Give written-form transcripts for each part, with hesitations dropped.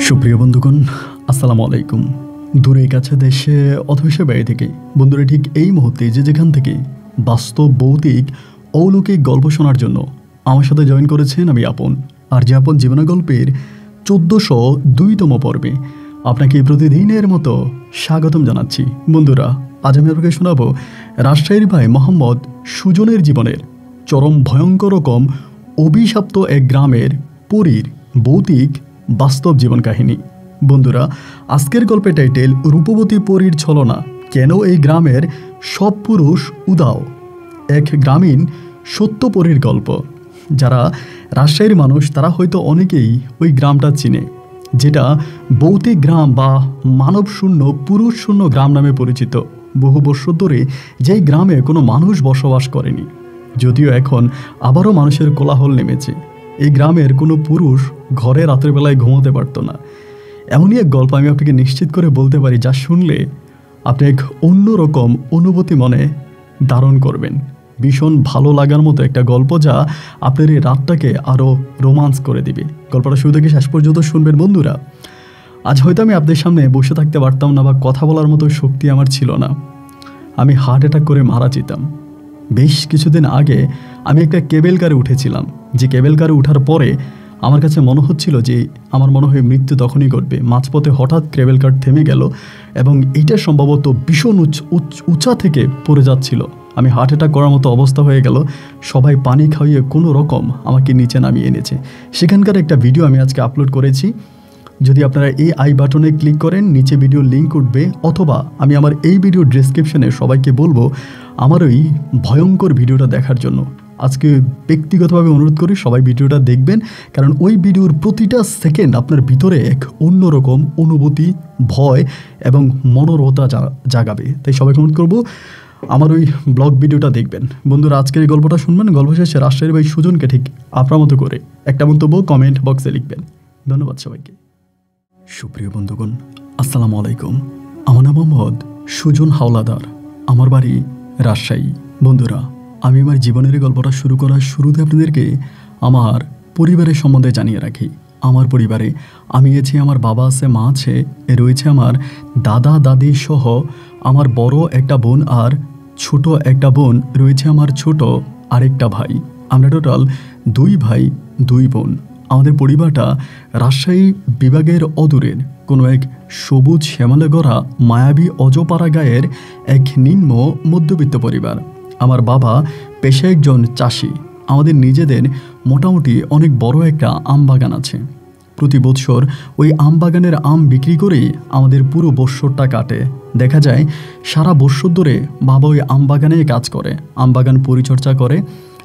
সুপ্রিয় বন্ধুগণ, আসসালামু আলাইকুম। দূরে কাছে দেশে অথবা বাইরে থেকে বন্ধুরা ঠিক এই মুহূর্তে যে যেখান থেকে বাস্তব ভৌতিক অলৌকিক গল্প শোনার জন্য আমার সাথে জয়েন করেছেন আমি আপন। আর যে আপন জীবন গল্পের 1402তম পর্বে আপনাকে প্রতিদিনের মতো স্বাগতম জানাচ্ছি। বন্ধুরা, আজ আমি আপনাকে শোনাবো রাজশাহীর ভাই মোহাম্মদ সুজনের জীবনের চরম ভয়ঙ্কর রকম অভিশপ্ত এক গ্রামের পরীর ভৌতিক বাস্তব জীবন কাহিনী। বন্ধুরা, আজকের গল্পের টাইটেল রূপবতী পরীর ছলনা, কেন এই গ্রামের সব পুরুষ উদাও। এক গ্রামীণ সত্য পরীর গল্প। যারা রাজশাহীর মানুষ তারা হয়তো অনেকেই ওই গ্রামটা চিনে, যেটা ভৌতিক গ্রাম বা মানব শূন্য পুরুষ শূন্য গ্রাম নামে পরিচিত। বহু বছর ধরে যেই গ্রামে কোনো মানুষ বসবাস করেনি, যদিও এখন আবারও মানুষের কোলাহল নেমেছে। এই গ্রামের কোনো পুরুষ ঘরে রাতের বেলায় ঘুমোতে পারতো না। এমনই এক গল্প আমি আপনাকে নিশ্চিত করে বলতে পারি, যা শুনলে আপনি এক অন্যরকম অনুভূতি মনে ধারণ করবেন। ভীষণ ভালো লাগার মতো একটা গল্প, যা আপনার এই রাতটাকে আরও রোমান্স করে দিবে। গল্পটা শুরু থেকে শেষ পর্যন্ত শুনবেন। বন্ধুরা, আজ হয়তো আমি আপনাদের সামনে বসে থাকতে পারতাম না বা কথা বলার মতো শক্তি আমার ছিল না। আমি হার্ট অ্যাটাক করে মারা যেতাম। বেশ কিছুদিন আগে আমি একটা কেবেল কারে উঠেছিলাম, যে কেবেল কারে ওঠার পরে আমার কাছে মনে হচ্ছিল যে আমার মনে হয় মৃত্যু তখনই ঘটবে। মাঝপথে হঠাৎ কেবেল কার থেমে গেল এবং এইটা সম্ভবত ভীষণ উঁচা থেকে পড়ে যাচ্ছিল। আমি হার্ট অ্যাটাক করার মতো অবস্থা হয়ে গেল। সবাই পানি খাইয়ে কোনো রকম আমাকে নিচে নামিয়ে এনেছে। সেখানকার একটা ভিডিও আমি আজকে আপলোড করেছি। যদি আপনারা এই আই বাটনে ক্লিক করেন, নিচে ভিডিও লিঙ্ক উঠবে, অথবা আমি আমার এই ভিডিও ডেসক্রিপশনে সবাইকে বলবো আমার ওই ভয়ঙ্কর ভিডিওটা দেখার জন্য। আজকে ব্যক্তিগতভাবে অনুরোধ করি সবাই ভিডিওটা দেখবেন, কারণ ওই ভিডিওর প্রতিটা সেকেন্ড আপনার ভিতরে এক অন্যরকম অনুভূতি, ভয় এবং মনোরতা জাগাবে। তাই সবাইকে অনুরোধ করবো আমার ওই ব্লগ ভিডিওটা দেখবেন। বন্ধুরা, আজকের এই গল্পটা শুনবেন। গল্প শেষে রাজশাহীর ভাই সুজনকে ঠিক আপনার মতো করে একটা মন্তব্য কমেন্ট বক্সে লিখবেন। ধন্যবাদ সবাইকে। সুপ্রিয় বন্ধুগণ, আসসালামু আলাইকুম। আমার নাম মোহাম্মদ সুজন হাওলাদার, আমার বাড়ি রাজশাহী। বন্ধুরা, আমি আমার জীবনের গল্পটা শুরু করার শুরুতে আপনাদেরকে আমার পরিবারের সম্বন্ধে জানিয়ে রাখি। আমার পরিবারে আমি আছি, আমার বাবা আছে, মা আছে, রয়েছে আমার দাদা দাদি সহ আমার বড় একটা বোন আর ছোট একটা বোন, রয়েছে আমার ছোট আরেকটা ভাই। আমরা টোটাল 2 ভাই 2 বোন। আমাদের পরিবারটা রাজশাহী বিভাগের অদূরের কোনো এক সবুজ শ্যামলে গড়া মায়াবী অজপাড়া গায়ের এক নিম্ন মধ্যবিত্ত পরিবার। আমার বাবা পেশায় একজন চাষি। আমাদের নিজেদের মোটামুটি অনেক বড় একটা আম বাগান আছে। প্রতি বৎসর ওই আম বাগানের আম বিক্রি করেই আমাদের পুরো বৎসরটা কাটে। দেখা যায় সারা বৎসর ধরে বাবা ওই আম বাগানে কাজ করে, আম বাগান পরিচর্যা করে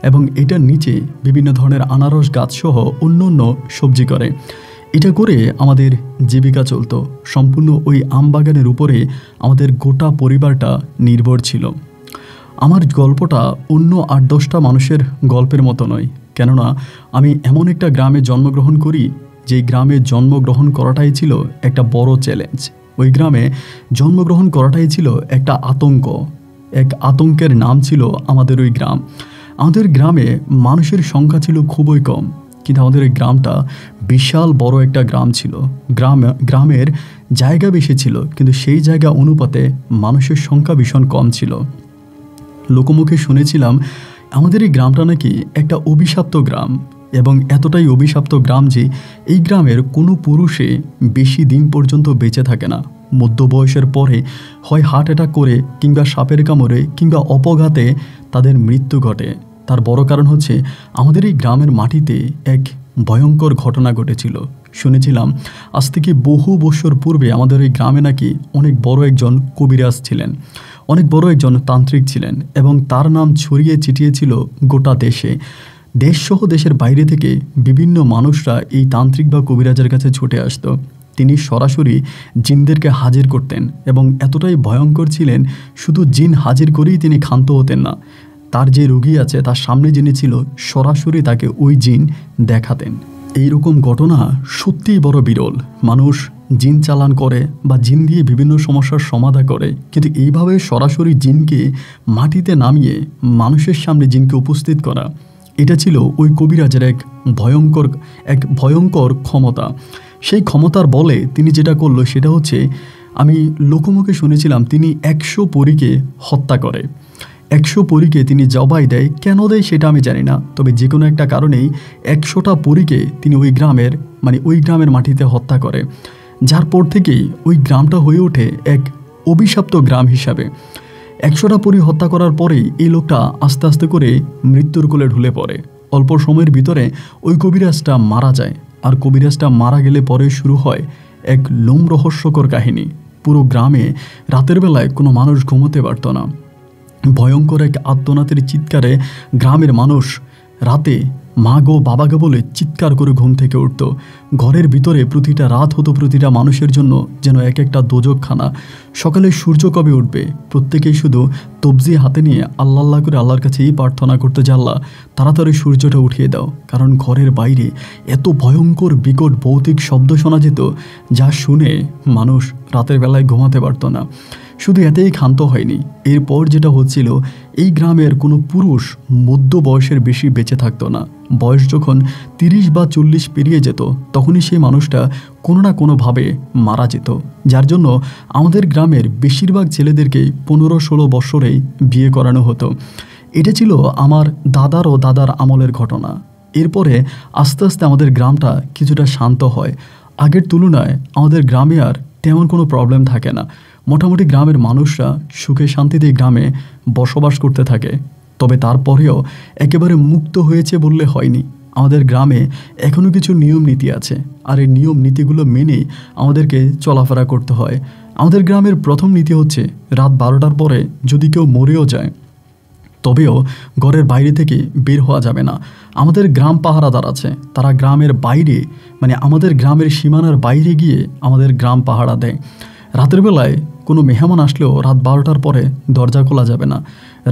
এবং এটার নিচে বিভিন্ন ধরনের আনারস গাছসহ অন্য অন্য সবজি করে। এটা করে আমাদের জীবিকা চলতো। সম্পূর্ণ ওই আম বাগানের উপরে আমাদের গোটা পরিবারটা নির্ভর ছিল। আমার গল্পটা অন্য 8-10টা মানুষের গল্পের মতো নয়, কেননা আমি এমন একটা গ্রামে জন্মগ্রহণ করি যে গ্রামে জন্মগ্রহণ করাটাই ছিল একটা বড় চ্যালেঞ্জ। ওই গ্রামে জন্মগ্রহণ করাটাই ছিল একটা আতঙ্ক। এক আতঙ্কের নাম ছিল আমাদের ওই গ্রাম। আমাদের গ্রামে মানুষের সংখ্যা ছিল খুবই কম, কিন্তু আমাদের এই গ্রামটা বিশাল বড় একটা গ্রাম ছিল। গ্রামের জায়গা বেশি ছিল, কিন্তু সেই জায়গা অনুপাতে মানুষের সংখ্যা ভীষণ কম ছিল। লোকমুখে শুনেছিলাম আমাদের এই গ্রামটা নাকি একটা অভিশপ্ত গ্রাম, এবং এতটাই অভিশপ্ত গ্রাম যে এই গ্রামের কোনো পুরুষে বেশি দিন পর্যন্ত বেঁচে থাকে না। মধ্যবয়সের পরে হয় হার্ট অ্যাটাক করে, কিংবা সাপের কামড়ে, কিংবা অপঘাতে তাদের মৃত্যু ঘটে। তার বড় কারণ হচ্ছে আমাদের এই গ্রামের মাটিতে এক ভয়ঙ্কর ঘটনা ঘটেছিল। শুনেছিলাম আজ থেকে বহু বছর পূর্বে আমাদের এই গ্রামে নাকি অনেক বড় একজন কবিরাজ ছিলেন, অনেক বড় একজন তান্ত্রিক ছিলেন, এবং তার নাম ছড়িয়ে ছিটিয়েছিল গোটা দেশে। দেশসহ দেশের বাইরে থেকে বিভিন্ন মানুষরা এই তান্ত্রিক বা কবিরাজের কাছে ছুটে আসতো। তিনি সরাসরি জিনদেরকে হাজির করতেন এবং এতটাই ভয়ঙ্কর ছিলেন, শুধু জিন হাজির করেই তিনি ক্ষান্ত হতেন না। তার যে রোগী আছে তার সামনে যিনি ছিল, সরাসরি তাকে ওই জিন দেখাতেন। এইরকম ঘটনা সত্যিই বড় বিরল। মানুষ জিন চালান করে বা জিন দিয়ে বিভিন্ন সমস্যার সমাধান করে, কিন্তু এইভাবে সরাসরি জিনকে মাটিতে নামিয়ে মানুষের সামনে জিনকে উপস্থিত করা, এটা ছিল ওই কবিরাজের এক ভয়ঙ্কর ক্ষমতা। সেই ক্ষমতার বলে তিনি যেটা করলো সেটা হচ্ছে, আমি লোকমুখে শুনেছিলাম তিনি 100 পরীকে হত্যা করে। 100 পরীকে তিনি জবাই দেয়, কেন দেয় সেটা আমি জানি না, তবে যে কোনো একটা কারণেই 100টা পরীকে তিনি ওই গ্রামের মাটিতে হত্যা করে, যার পর থেকেই ওই গ্রামটা হয়ে ওঠে এক অভিশপ্ত গ্রাম হিসাবে। 100টা পরী হত্যা করার পরেই এই লোকটা আস্তে আস্তে করে মৃত্যুর কোলে ঢুলে পড়ে। অল্প সময়ের ভিতরে ওই কবিরাজটা মারা যায়, আর কবিরাজটা মারা গেলে পরে শুরু হয় এক লোমরহস্যকর কাহিনী। পুরো গ্রামে রাতের বেলায় কোনো মানুষ ঘুমোতে পারত না। ভয়ঙ্কর এক আর্তনাদের চিৎকারে গ্রামের মানুষ রাতে মা গো বাবা গো বলে চিৎকার করে ঘুম থেকে উঠত। ঘরের ভিতরে প্রতিটা রাত হতো প্রতিটা মানুষের জন্য যেন এক একটা দোজকখানা। সকালে সূর্য কবে উঠবে প্রত্যেকেই শুধু তবজি হাতে নিয়ে আল্লাহ করে আল্লাহর কাছে এই প্রার্থনা করতে, যে আল্লাহ তাড়াতাড়ি সূর্যটা উঠিয়ে দাও, কারণ ঘরের বাইরে এত ভয়ঙ্কর বিকট ভৌতিক শব্দ শোনা যেত যা শুনে মানুষ রাতের বেলায় ঘুমাতে পারত না। শুধু এতেই ক্ষান্ত হয়নি, এরপর যেটা হচ্ছিল, এই গ্রামের কোনো পুরুষ মধ্য বয়সের বেশি বেঁচে থাকতো না। বয়স যখন 30 বা 40 পেরিয়ে যেত তখনই সেই মানুষটা কোনো না কোনোভাবে মারা যেত, যার জন্য আমাদের গ্রামের বেশিরভাগ ছেলেদেরকেই 15-16 বছরেই বিয়ে করানো হতো। এটা ছিল আমার দাদার আমলের ঘটনা। এরপরে আস্তে আস্তে আমাদের গ্রামটা কিছুটা শান্ত হয়। আগের তুলনায় আমাদের গ্রামে আর তেমন কোনো প্রবলেম থাকে না। মোটামুটি গ্রামের মানুষরা সুখে শান্তিতে গ্রামে বসবাস করতে থাকে। তবে তারপরেও একেবারে মুক্ত হয়েছে বললে হয়নি। আমাদের গ্রামে এখনও কিছু নিয়ম নীতি আছে, আর এই নিয়ম নীতিগুলো মেনেই আমাদেরকে চলাফেরা করতে হয়। আমাদের গ্রামের প্রথম নীতি হচ্ছে, রাত 12টার পরে যদি কেউ মরেও যায় তবেও ঘরের বাইরে থেকে বের হওয়া যাবে না। আমাদের গ্রাম পাহারাদার আছে, তারা গ্রামের বাইরে আমাদের গ্রামের সীমানার বাইরে গিয়ে আমাদের গ্রাম পাহারা দেয়। রাতের বেলায় কোনো মেহমান আসলেও রাত 12টার পরে দরজা খোলা যাবে না।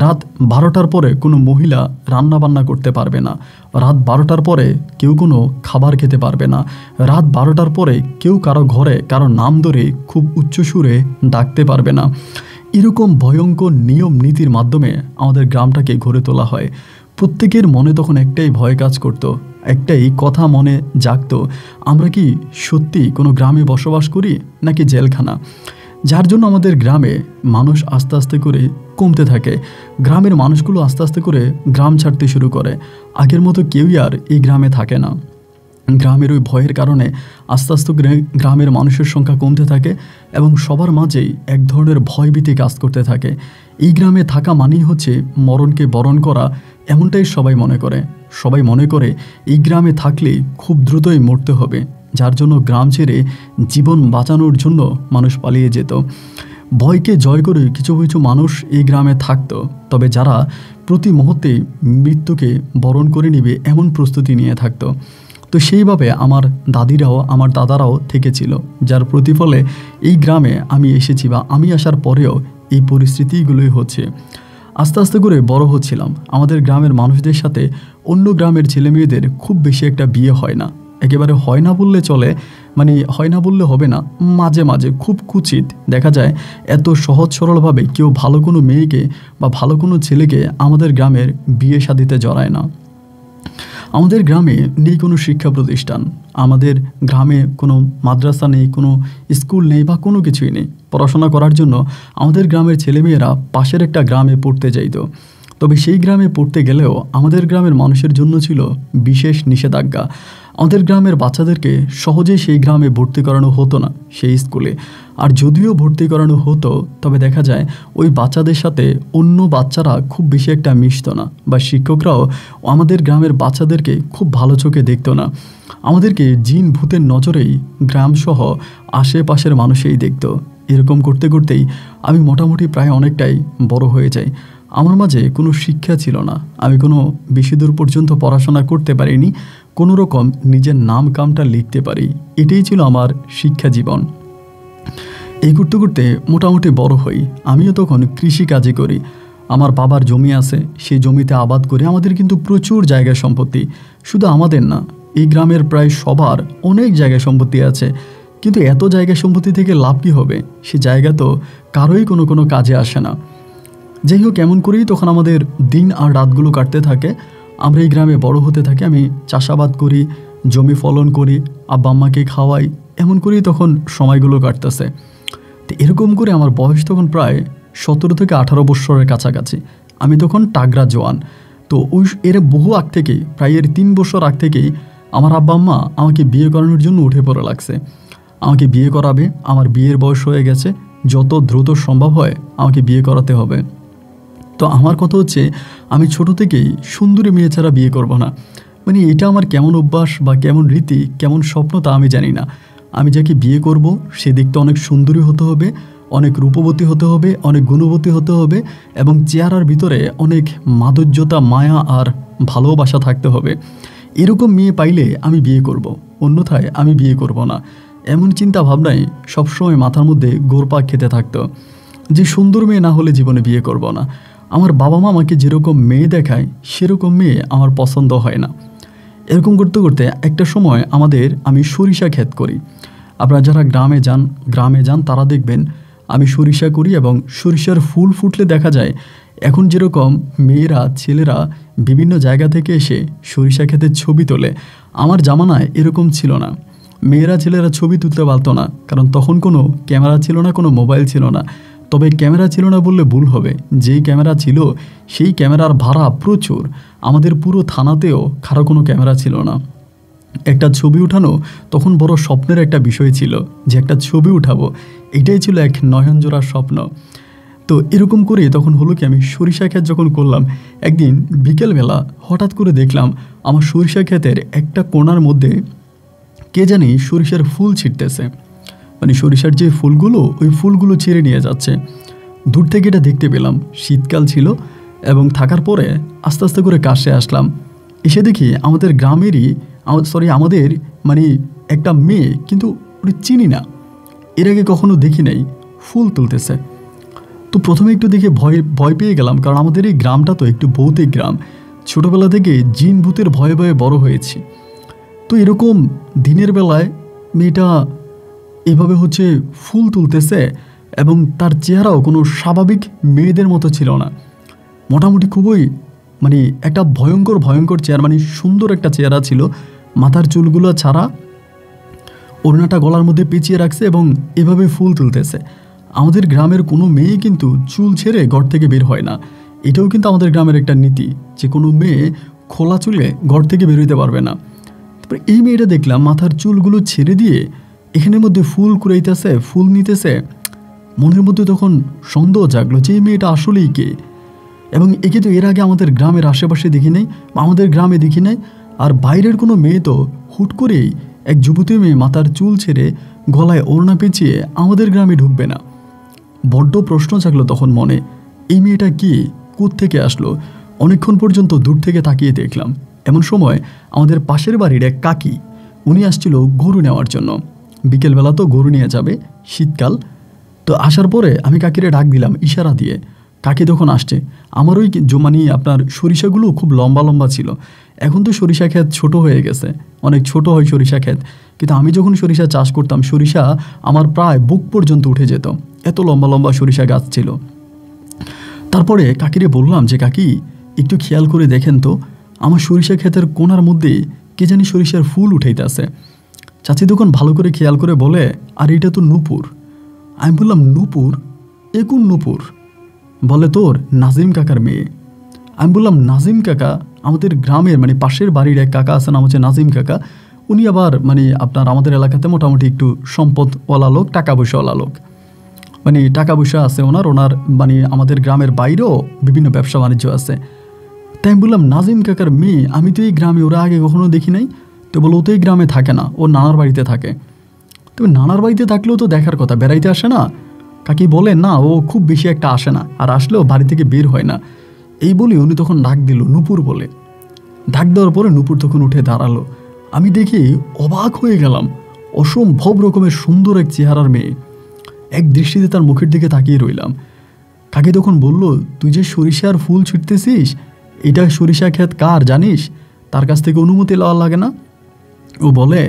রাত 12টার পরে কোনো মহিলা রান্না বান্না করতে পারবে না। রাত 12টার পরে কেউ কোনো খাবার খেতে পারবে না। রাত 12টার পরে কেউ কারো ঘরে কারো নাম ধরে খুব উচ্চ সুরে ডাকতে পারবে না। এরকম ভয়ঙ্কর নিয়ম নীতির মাধ্যমে আমাদের গ্রামটাকে গড়ে তোলা হয়। প্রত্যেকের মনে তখন একটাই ভয় কাজ করত, একটাই কথা মনে জাগতো, আমরা কি সত্যি কোনো গ্রামে বসবাস করি নাকি জেলখানা। যার জন্য আমাদের গ্রামে মানুষ আস্তে আস্তে করে কমতে থাকে। গ্রামের মানুষগুলো আস্তে আস্তে করে গ্রাম ছাড়তে শুরু করে। আগের মতো কেউই আর এই গ্রামে থাকে না। গ্রামের ওই ভয়ের কারণে আস্তে আস্তে করে গ্রামের মানুষের সংখ্যা কমতে থাকে এবং সবার মাঝেই এক ধরনের ভয়ভীতি কাজ করতে থাকে। এই গ্রামে থাকা মানেই হচ্ছে মরণকে বরণ করা, এমনটাই সবাই মনে করে। সবাই মনে করে এই গ্রামে থাকলে খুব দ্রুতই মরতে হবে, যার জন্য গ্রাম ছেড়ে জীবন বাঁচানোর জন্য মানুষ পালিয়ে যেত। ভয়কে জয় করে কিছু কিছু মানুষ এই গ্রামে থাকতো, তবে যারা প্রতি মুহূর্তে মৃত্যুকে বরণ করে নেবে এমন প্রস্তুতি নিয়ে থাকতো। তো সেইভাবে আমার দাদিরাও আমার দাদারাও থেকেছিল, যার প্রতিফলে এই গ্রামে আমি এসেছি বা আমি আসার পরেও এই পরিস্থিতিগুলোই হচ্ছে। আস্তে আস্তে করে বড় হচ্ছিলাম। আমাদের গ্রামের মানুষদের সাথে অন্য গ্রামের ছেলেমেয়েদের খুব বেশি একটা বিয়ে হয় না। একেবারে হয় না বললে চলে, হয় না বললে হবে না, মাঝে মাঝে খুব কুচিত দেখা যায় এত সহজ সরলভাবে কেউ ভালো কোনো মেয়েকে বা ভালো কোনো ছেলেকে আমাদের গ্রামের বিয়ে শাদিতে জড়ায় না। আমাদের গ্রামে নেই কোনো শিক্ষা প্রতিষ্ঠান, আমাদের গ্রামে কোনো মাদ্রাসা নেই, কোনো স্কুল নেই বা কোনো কিছুই নেই। পড়াশোনা করার জন্য আমাদের গ্রামের ছেলেমেয়েরা পাশের একটা গ্রামে পড়তে যাইত। তবে সেই গ্রামে পড়তে গেলেও আমাদের গ্রামের মানুষের জন্য ছিল বিশেষ নিষেধাজ্ঞা। আমাদের গ্রামের বাচ্চাদেরকে সহজেই সেই গ্রামে ভর্তি করানো হতো না সেই স্কুলে। আর যদিও ভর্তি করানো হতো তবে দেখা যায় ওই বাচ্চাদের সাথে অন্য বাচ্চারা খুব বেশি একটা মিশতো না, বা শিক্ষকরাও আমাদের গ্রামের বাচ্চাদেরকে খুব ভালো চোখে দেখতো না। আমাদেরকে জিন ভূতের নজরেই গ্রামসহ আশেপাশের মানুষেই দেখতো। এরকম করতে করতেই আমি মোটামুটি প্রায় অনেকটাই বড় হয়ে যাই। আমার মাঝে কোনো শিক্ষা ছিল না, আমি কোনো বেশি দূর পর্যন্ত পড়াশোনা করতে পারিনি, কোনো রকম নিজের নাম কামটা লিখতে পারি, এটাই ছিল আমার শিক্ষা জীবন। এই করতে করতে মোটামুটি বড় হই। আমিও তখন কৃষিকাজই করি। আমার বাবার জমি আছে, সেই জমিতে আবাদ করে আমাদের কিন্তু প্রচুর জায়গা সম্পত্তি। শুধু আমাদের না, এই গ্রামের প্রায় সবার অনেক জায়গা সম্পত্তি আছে। কিন্তু এত জায়গা সম্পত্তি থেকে লাভ কী হবে? সে জায়গা তো কারোই কোনো কাজে আসে না। যাই হোক, এমন করেই তখন আমাদের দিন আর রাতগুলো কাটতে থাকে। আমরা এই গ্রামে বড় হতে থাকি। আমি চাষাবাদ করি, জমি ফলন করি, আব্বা আম্মাকে খাওয়াই, এমন করেই তখন সময়গুলো কাটতেছে। তো এরকম করে আমার বয়স তখন প্রায় 17 থেকে 18 বছরের কাছাকাছি। আমি তখন টাগরা জওয়ান। তো এর বহু আগ থেকেই, প্রায় এর 3 বছর আগ থেকেই আমার আব্বা আম্মা আমাকে বিয়ে করানোর জন্য উঠে পড়ে লাগছে। আমাকে বিয়ে করাবে, আমার বিয়ের বয়স হয়ে গেছে, যত দ্রুত সম্ভব হয় আমাকে বিয়ে করাতে হবে। তো আমার কথা হচ্ছে, আমি ছোট থেকেই সুন্দরী মেয়ে ছাড়া বিয়ে করব না। মানে এটা আমার কেমন অভ্যাস বা কেমন রীতি, কেমন স্বপ্ন তা আমি জানি না। আমি যাকে বিয়ে করব সে দেখতে অনেক সুন্দরী হতে হবে, অনেক রূপবতী হতে হবে, অনেক গুণবতী হতে হবে, এবং চেহারার ভিতরে অনেক মাধুর্যতা, মায়া আর ভালোবাসা থাকতে হবে। এরকম মেয়ে পাইলে আমি বিয়ে করব, অন্যথায় আমি বিয়ে করব না। এমন চিন্তা ভাবনাই সবসময় মাথার মধ্যে ঘুরপাক খেতে থাকতো যে সুন্দর মেয়ে না হলে জীবনে বিয়ে করব না। আমার বাবা মা আমাকে যেরকম মেয়ে দেখায় সেরকম মেয়ে আমার পছন্দ হয় না। এরকম করতে করতে একটা সময় আমি সরিষা ক্ষেত করি। আপনারা যারা গ্রামে যান তারা দেখবেন আমি সরিষা করি, এবং সরিষার ফুল ফুটলে দেখা যায় এখন যেরকম মেয়েরা, ছেলেরা বিভিন্ন জায়গা থেকে এসে সরিষা ক্ষেতের ছবি তোলে, আমার জামানায় এরকম ছিল না। মেয়েরা ছেলেরা ছবি তুলতে পারতো না, কারণ তখন কোনো ক্যামেরা ছিল না, কোনো মোবাইল ছিল না। তবে ক্যামেরা ছিল না বললে ভুল হবে, যেই ক্যামেরা ছিল সেই ক্যামেরার ভাড়া প্রচুর। আমাদের পুরো থানাতেও কারো কোনো ক্যামেরা ছিল না। একটা ছবি উঠানো তখন বড় স্বপ্নের একটা বিষয় ছিল, যে একটা ছবি উঠাবো, এটাই ছিল এক নয়নজোড়ার স্বপ্ন। তো এরকম করে তখন হলো কি, আমি সরিষা ক্ষেত যখন করলাম, একদিন বিকেলবেলা হঠাৎ করে দেখলাম আমার সরিষা ক্ষেতের একটা কোণার মধ্যে কে জানি সরিষার ফুল ছিটতেছে। মানে সরিষার যে ফুলগুলো, ওই ফুলগুলো ছিঁড়ে নিয়ে যাচ্ছে। দূর থেকে এটা দেখতে পেলাম, শীতকাল ছিল, এবং থাকার পরে আস্তে আস্তে করে কাছে আসলাম। এসে দেখি আমাদের মানে একটা মেয়ে, কিন্তু ওটা চিনি না, এর আগে কখনো দেখি নাই, ফুল তুলতেছে। তো প্রথমে একটু দেখে ভয় পেয়ে গেলাম, কারণ আমাদের এই গ্রামটা তো একটু ভৌতিক গ্রাম। ছোটোবেলা থেকে জিন ভূতের ভয়ে ভয়ে বড় হয়েছি। তো এরকম দিনের বেলায় মেয়েটা এভাবে ফুল তুলতেছে, এবং তার চেহারাও কোনো স্বাভাবিক মেয়েদের মতো ছিল না। মোটামুটি খুবই মানে একটা ভয়ঙ্কর চেহারা, মানে সুন্দর একটা চেহারা ছিল। মাথার চুলগুলো ছাড়া, ওড়নাটা গলার মধ্যে পেঁচিয়ে রাখছে, এবং এভাবে ফুল তুলতেছে। আমাদের গ্রামের কোনো মেয়ে কিন্তু চুল ছেড়ে ঘর থেকে বের হয় না। এটাও কিন্তু আমাদের গ্রামের একটা নীতি, যে কোনো মেয়ে খোলা চুলে ঘর থেকে বের হইতে পারবে না। তারপরে এই মেয়েটা দেখলাম মাথার চুলগুলো ছেড়ে দিয়ে এখানের মধ্যে ফুল কুড়াইতেছে, ফুল নিতেছে। মনের মধ্যে তখন সন্দেহ জাগলো যে এই মেয়েটা আসলেই কে, এবং একে তো এর আগে আমাদের গ্রামের আশেপাশে দেখি নাই, আমাদের গ্রামে দেখি নাই। আর বাইরের কোনো মেয়ে তো হুট করেই এক যুবতী মেয়ে মাথার চুল ছেড়ে গলায় ওড়না পেঁচিয়ে আমাদের গ্রামে ঢুকবে না। বড্ড প্রশ্ন জাগলো তখন মনে, এই মেয়েটা কি, কোত্থেকে আসলো। অনেকক্ষণ পর্যন্ত দূর থেকে তাকিয়ে দেখলাম। এমন সময় আমাদের পাশের বাড়ির এক কাকি, উনি আসছিল গরু নেওয়ার জন্য। বিকেলবেলা তো গরু নিয়ে যাবে, শীতকাল। তো আসার পরে আমি কাকিরে ডাক দিলাম ইশারা দিয়ে। কাকি তখন আসছে। আমার ওই আপনার সরিষাগুলো খুব লম্বা লম্বা ছিল। এখন তো সরিষা ক্ষেত ছোট হয়ে গেছে, অনেক ছোট হয় সরিষা ক্ষেত, কিন্তু আমি যখন সরিষা চাষ করতাম, সরিষা আমার প্রায় বুক পর্যন্ত উঠে যেত, এত লম্বা লম্বা সরিষা গাছ ছিল। তারপরে কাকিরে বললাম যে কাকি, একটু খেয়াল করে দেখেন তো, আমার সরিষা ক্ষেতের কোণার মধ্যে কে জানি সরিষার ফুল উঠাইতেছে। চাচি তখন ভালো করে খেয়াল করে বলে, আর এটা তো নূপুর। আমি বললাম নূপুর? এ কোন নূপুর? বলে তোর নাজিম কাকার মেয়ে। আমি বললাম নাজিম কাকা? আমাদের গ্রামের মানে পাশের বাড়ির এক কাকা আছে, নাম হচ্ছে নাজিম কাকা। উনি আবার আমাদের এলাকাতে মোটামুটি একটু সম্পদওয়ালা লোক, টাকা পয়সাওয়ালা লোক, মানে টাকা পয়সা আছে ওনার আমাদের গ্রামের বাইরেও বিভিন্ন ব্যবসা বাণিজ্য আছে। তাই আমি বললাম নাজিম কাকার মেয়ে, আমি তো এই গ্রামে ওরা আগে কখনো দেখি নাই। তো বলো ও তো এই গ্রামে থাকে না, ও নানার বাড়িতে থাকে। তবে নানার বাড়িতে থাকলেও তো দেখার কথা, বেড়াইতে আসে না? কাকি বলে না, ও খুব বেশি একটা আসে না, আর আসলেও বাড়ি থেকে বের হয় না। এই বলে উনি তখন ডাক দিল নূপুর বলে। ডাক দেওয়ার পরে নূপুর তখন উঠে দাঁড়ালো। আমি দেখি অবাক হয়ে গেলাম, অসম্ভব রকমের সুন্দর এক চেহারার মেয়ে। এক দৃষ্টিতে তার মুখের দিকে তাকিয়ে রইলাম। কাকি তখন বলল, তুই যে সরিষার ফুল ছিটতেছিস, এটা সরিষা ক্ষেত কার জানিস? তার কাছ থেকে অনুমতি লওয়া লাগে না? ও বলে,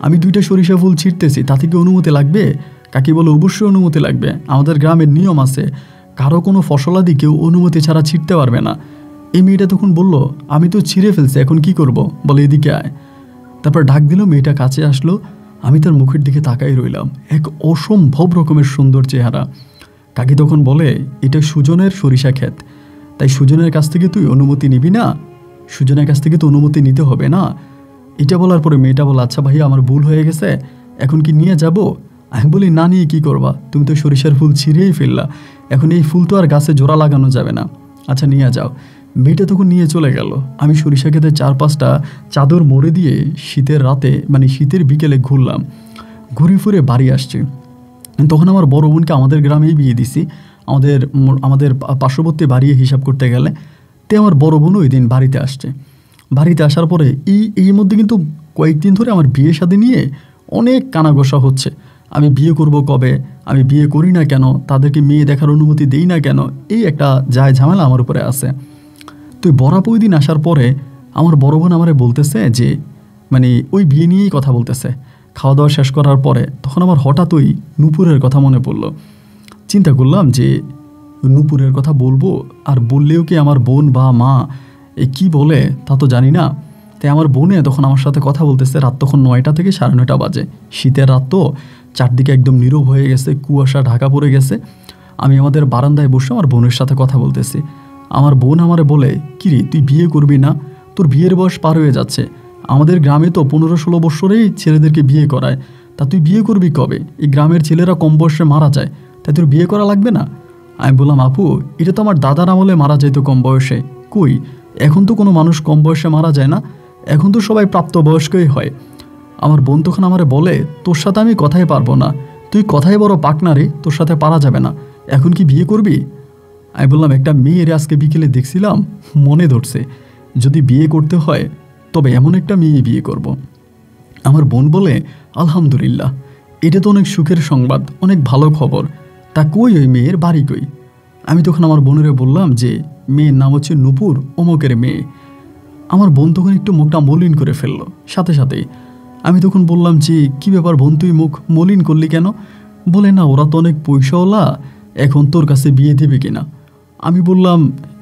আমি 2টা সরিষা ফুল ছিটতেছি, তা থেকে অনুমতি লাগবে? কাকি বলে, অবশ্যই অনুমতি লাগবে, আমাদের গ্রামের নিয়ম আছে, কারো কোনো ফসলাদি কেউ অনুমতি ছাড়া ছিটতে পারবে না। এই মেয়েটা তখন বলল, আমি তো ছিঁড়ে ফেলছি, এখন কি করব? বলে এদিকে আয়। তারপর ডাক দিল, মেয়েটা কাছে আসলো। আমি তার মুখের দিকে তাকাই রইলাম। এক অসম্ভব রকমের সুন্দর চেহারা। কাকি তখন বলে, এটা সুজনের সরিষা ক্ষেত, তাই সুজনের কাছ থেকে তুই অনুমতি নিবি না? সুজনের কাছ থেকে তো অনুমতি নিতে হবে না? এটা বলার পরে মেয়েটা বলে, আচ্ছা ভাইয়া আমার ভুল হয়ে গেছে, এখন কি নিয়ে যাব? আমি বলি, না নিয়ে কী করবা, তুমি তো সরিষার ফুল ছিঁড়েই ফেললা, এখন এই ফুল তো আর গাছে জোড়া লাগানো যাবে না, আচ্ছা নিয়ে যাও। মেয়েটা তখন নিয়ে চলে গেল। আমি সরিষা ক্ষেতে 4-5টা চাদর মরে দিয়ে শীতের রাতে, মানে শীতের বিকেলে ঘুরলাম, ঘুরে ফুরে বাড়ি আসছি। তখন আমার বড় বোনকে আমাদের গ্রামেই বিয়ে দিছি, আমাদের পার্শ্ববর্তী বাড়ি হিসাব করতে গেলে। তে আমার বড় বোনও ওই দিন বাড়িতে আসছে। বাড়িতে আসার পরে এই মধ্যে কিন্তু কয়েকদিন ধরে আমার বিয়ে শাদী নিয়ে অনেক কানাঘষা হচ্ছে। আমি বিয়ে করব কবে, আমি বিয়ে করি না কেন, তাদেরকে মেয়ে দেখার অনুমতি দেই না কেন, এই একটা যায় ঝামেলা আমার উপরে আছে। তো বরাপ ওই দিন আসার পরে আমার বড় বোন আমারে বলতেছে যে, মানে ওই বিয়ে নিয়েই কথা বলতেছে। খাওয়া দাওয়া শেষ করার পরে তখন আমার হঠাৎ ওই নূপুরের কথা মনে পড়ল। চিন্তা করলাম যে নূপুরের কথা বলবো, আর বললেও কি আমার বোন বা মা কি বলে তা তো জানি না। তাই আমার বোনে তখন আমার সাথে কথা বলতেছে। রাত তখন 9টা থেকে 9:30 বাজে, শীতের রাত তো, চারদিকে একদম নীরব হয়ে গেছে, কুয়াশা ঢাকা পড়ে গেছে। আমি আমাদের বারান্দায় বসে আমার বোনের সাথে কথা বলতেছি। আমার বোন আমারে বলে, কিরে তুই বিয়ে করবি না? তোর বিয়ের বয়স পার হয়ে যাচ্ছে, আমাদের গ্রামে তো 15-16 বছরেই ছেলেদেরকে বিয়ে করায়, তা তুই বিয়ে করবি কবে? এই গ্রামের ছেলেরা কম বয়সে মারা যায়, তাই তোর বিয়ে করা লাগবে না? আমি বললাম, আপু এটা তো আমার দাদার আমলে মারা যেত কম বয়সে, কই এখন তো কোনো মানুষ কম বয়সে মারা যায় না, এখন তো সবাই প্রাপ্তবয়স্কই হয়। আমার বোন তখন আমারে বলে, তোর সাথে আমি কথাই পারবো না, তুই কথাই বড় পাকনা রে, তোর সাথে পারা যাবে না, এখন কি বিয়ে করবি? আমি বললাম, একটা মেয়ের আজকে বিকেলে দেখছিলাম, মনে ধরছে, যদি বিয়ে করতে হয় তবে এমন একটা মেয়ে বিয়ে করব। আমার বোন বলে, আলহামদুলিল্লাহ, এটা তো অনেক সুখের সংবাদ, অনেক ভালো খবর, তা কই ওই মেয়ের বাড়ি কই? আমি তখন আমার বোনেরে বললাম যে মেয়ের নাম হচ্ছে নূপুর, অমুকের মেয়ে। আমার বোন তখন একটু মুখটা মলিন করে ফেললো সাথে সাথেই। আমি তখন বললাম যে কী ব্যাপার বোন, তুই মুখ মলিন করলি কেন? বলে, না ওরা তো অনেক পয়সাওয়ালা, এখন তোর কাছে বিয়ে দেবে কিনা। আমি বললাম,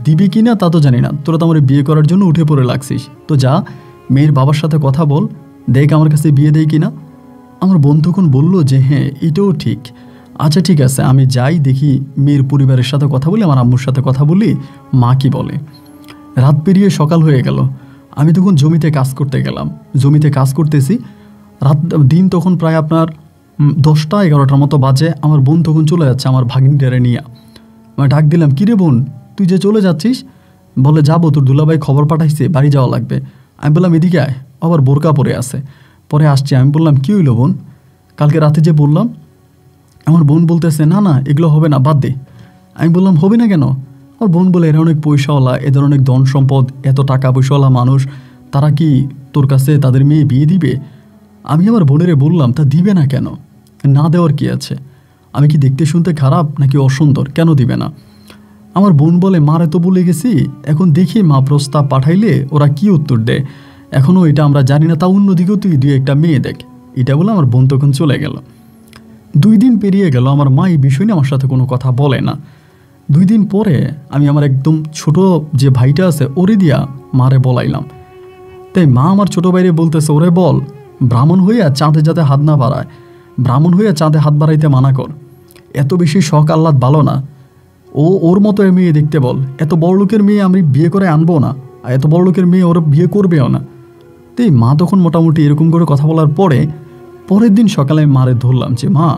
দিবি কিনা তা তো জানি না, তোরা তো আমার বিয়ে করার জন্য উঠে পড়ে লাগছিস, তো যা মেয়ের বাবার সাথে কথা বল, দেখ আমার কাছে বিয়ে দেয় কিনা। আমার বোন তখন বলল যে হ্যাঁ এটাও ঠিক, আচ্ছা ঠিক আছে আমি যাই, দেখি মেয়ের পরিবারের সাথে কথা বলি, আমার আম্মুর সাথে কথা বলি, মা কি বলে। রাত পেরিয়ে সকাল হয়ে গেল। আমি তখন জমিতে কাজ করতে গেলাম, জমিতে কাজ করতেছি। দিন তখন প্রায় আপনার 10টা-11টার মতো বাজে। আমার বোন তখন চলে যাচ্ছে আমার ভাগিনটারে নিয়ে। আমি ডাক দিলাম, কিরে বোন তুই যে চলে যাচ্ছিস? বলে, যাবো, তোর দুলাভাই খবর পাঠাইছে বাড়ি যাওয়া লাগবে। আমি বললাম, এদিকে আয়, আবার বোরকা পরে আছে, পরে আসছি। আমি বললাম, কী হইল বোন? কালকে রাতে যে বললাম। আমার বোন বলতেছে, না না এগুলো হবে না, বাদ দে। আমি বললাম, হবে না কেন? আমার বোন বলে, এরা অনেক পয়সাওয়ালা, এদের অনেক ধন সম্পদ, এত টাকা পয়সাওয়ালা মানুষ, তারা কি তোর কাছে তাদের মেয়ে বিয়ে দিবে? আমি আমার বোনেরে বললাম, তা দিবে না কেন? না দেওয়ার কি আছে? আমি কি দেখতে শুনতে খারাপ নাকি অসুন্দর, কেন দিবে না? আমার বোন বলে, মারে তো বলে গেছি, এখন দেখি মা প্রস্তাব পাঠাইলে ওরা কি উত্তর দেয়, এখনও এটা আমরা জানি না, তা অন্যদিকেও তুই 2-1টা মেয়ে দেখ। এটা বলে আমার বোন তখন চলে গেল। 2 দিন পেরিয়ে গেল, আমার মা এই বিষয় নিয়ে আমার সাথে কোনো কথা বলে না। 2 দিন পরে আমি আমার একদম ছোট যে ভাইটা আছে ওরে দিয়া মারে বলাইলাম। তাই মা আমার ছোটো ভাইরে বলতেছে, ওরে বল ব্রাহ্মণ হইয়া চাঁদে যাতে হাত না বাড়ায়, ব্রাহ্মণ হইয়া চাঁদে হাত বাড়াইতে মানা কর, এত বেশি শখ আহ্লাদ ভালো না, ওর মতো মেয়ে দেখতে বল, এত বড় লোকের মেয়ে আমি বিয়ে করে আনবো না, আর এত বড় লোকের মেয়ে ওরা বিয়ে করবেও না। তাই মা তখন মোটামুটি এরকম করে কথা বলার পরে পরের দিন সকালে মারে ধরলাম যে, মা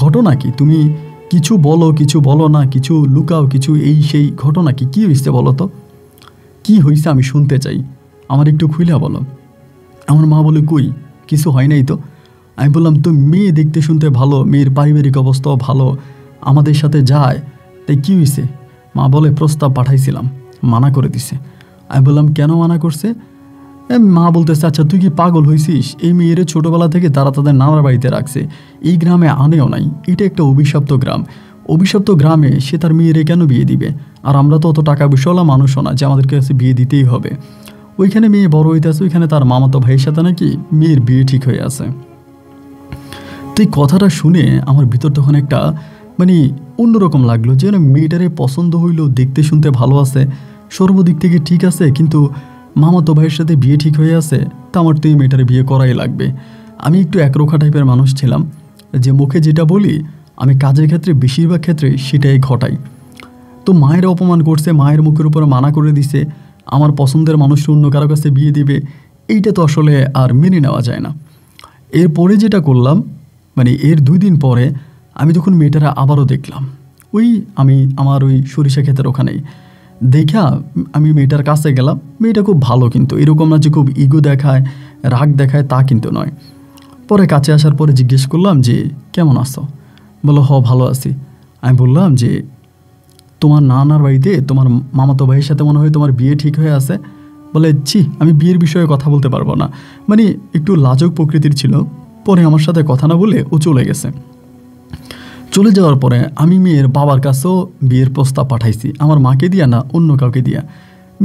ঘটনা কি, তুমি কিছু বলো কিছু বলো না, কিছু লুকাও, কিছু এই সেই, ঘটনা কি, কী হয়েছে বলো তো, কী হয়েছে আমি শুনতে চাই, আমার একটু খুইলা বলো। আমার মা বলে, কই কিছু হয় নাই তো। আমি বললাম, তো মেয়ে দেখতে শুনতে ভালো, মেয়ের পারিবারিক অবস্থাও ভালো, আমাদের সাথে যায়, তাই কী হয়েছে? মা বলে, প্রস্তাব পাঠাইছিলাম, মানা করে দিছে। আমি বললাম, কেন মানা করছে? মা বলতেছে, আচ্ছা তুই কি পাগল হয়েছিস, এই মেয়ের ছোটোবেলা থেকে তারা তাদের নানার বাড়িতে রাখছে, এই গ্রামে আনেও নাই, এটা একটা অভিশপ্ত গ্রাম, অভিশপ্ত গ্রামে সে তার মেয়েরে কেন বিয়ে দিবে? আর আমরা তো অত টাকা পয়সাওয়ালা মানুষও না যে আমাদের কাছে বিয়ে দিতেই হবে। ওইখানে মেয়ে বড় হইতেছে, ওইখানে তার মামাতো ভাইয়ের সাথে নাকি মেয়ের বিয়ে ঠিক হয়ে আছে। তো এই কথাটা শুনে আমার ভিতর তখন একটা মানে অন্যরকম লাগলো, যে মেয়েটারে পছন্দ হইলো, দেখতে শুনতে ভালো আছে, সর্বদিক থেকে ঠিক আছে, কিন্তু মামাতো ভাইয়ের সাথে বিয়ে ঠিক হয়ে আছে, তা আমার তো এই মেয়েটার বিয়ে করাই লাগবে। আমি একটু একরোখা টাইপের মানুষ ছিলাম, যে মুখে যেটা বলি আমি কাজের ক্ষেত্রে বেশিরভাগ ক্ষেত্রে সেটাই ঘটাই। তো মায়ের অপমান করছে, মায়ের মুখের উপরে মানা করে দিছে আমার পছন্দের মানুষটা অন্য কারো কাছে বিয়ে দিবে, এইটা তো আসলে আর মেনে নেওয়া যায় না। এরপরে যেটা করলাম, মানে এর 2 দিন পরে আমি যখন মেয়েটারা আবারও দেখলাম, আমি আমার ওই সরিষা ক্ষেতের ওখানেই দেখা আমি মেয়েটার কাছে গেলাম। মেয়েটা খুব ভালো, কিন্তু এরকম না যে খুব ইগো দেখায়, রাগ দেখায়, তা কিন্তু নয়। পরে কাছে আসার পরে জিজ্ঞেস করলাম যে কেমন আছো? বললো ভালো আছি। আমি বললাম যে তোমার নানার বাড়িতে তোমার মামাতো ভাইয়ের সাথে মনে হয় তোমার বিয়ে ঠিক হয়ে আছে। বলে ছি, আমি বিয়ের বিষয়ে কথা বলতে পারবো না। মানে একটু লাজক প্রকৃতির ছিল। পরে আমার সাথে কথা না বলে ও চলে গেছে। চলে যাওয়ার পরে আমি মেয়ের বাবার কাছেও বিয়ের প্রস্তাব পাঠাইছি, আমার মাকে দিয়া না, অন্য কাউকে দিয়া।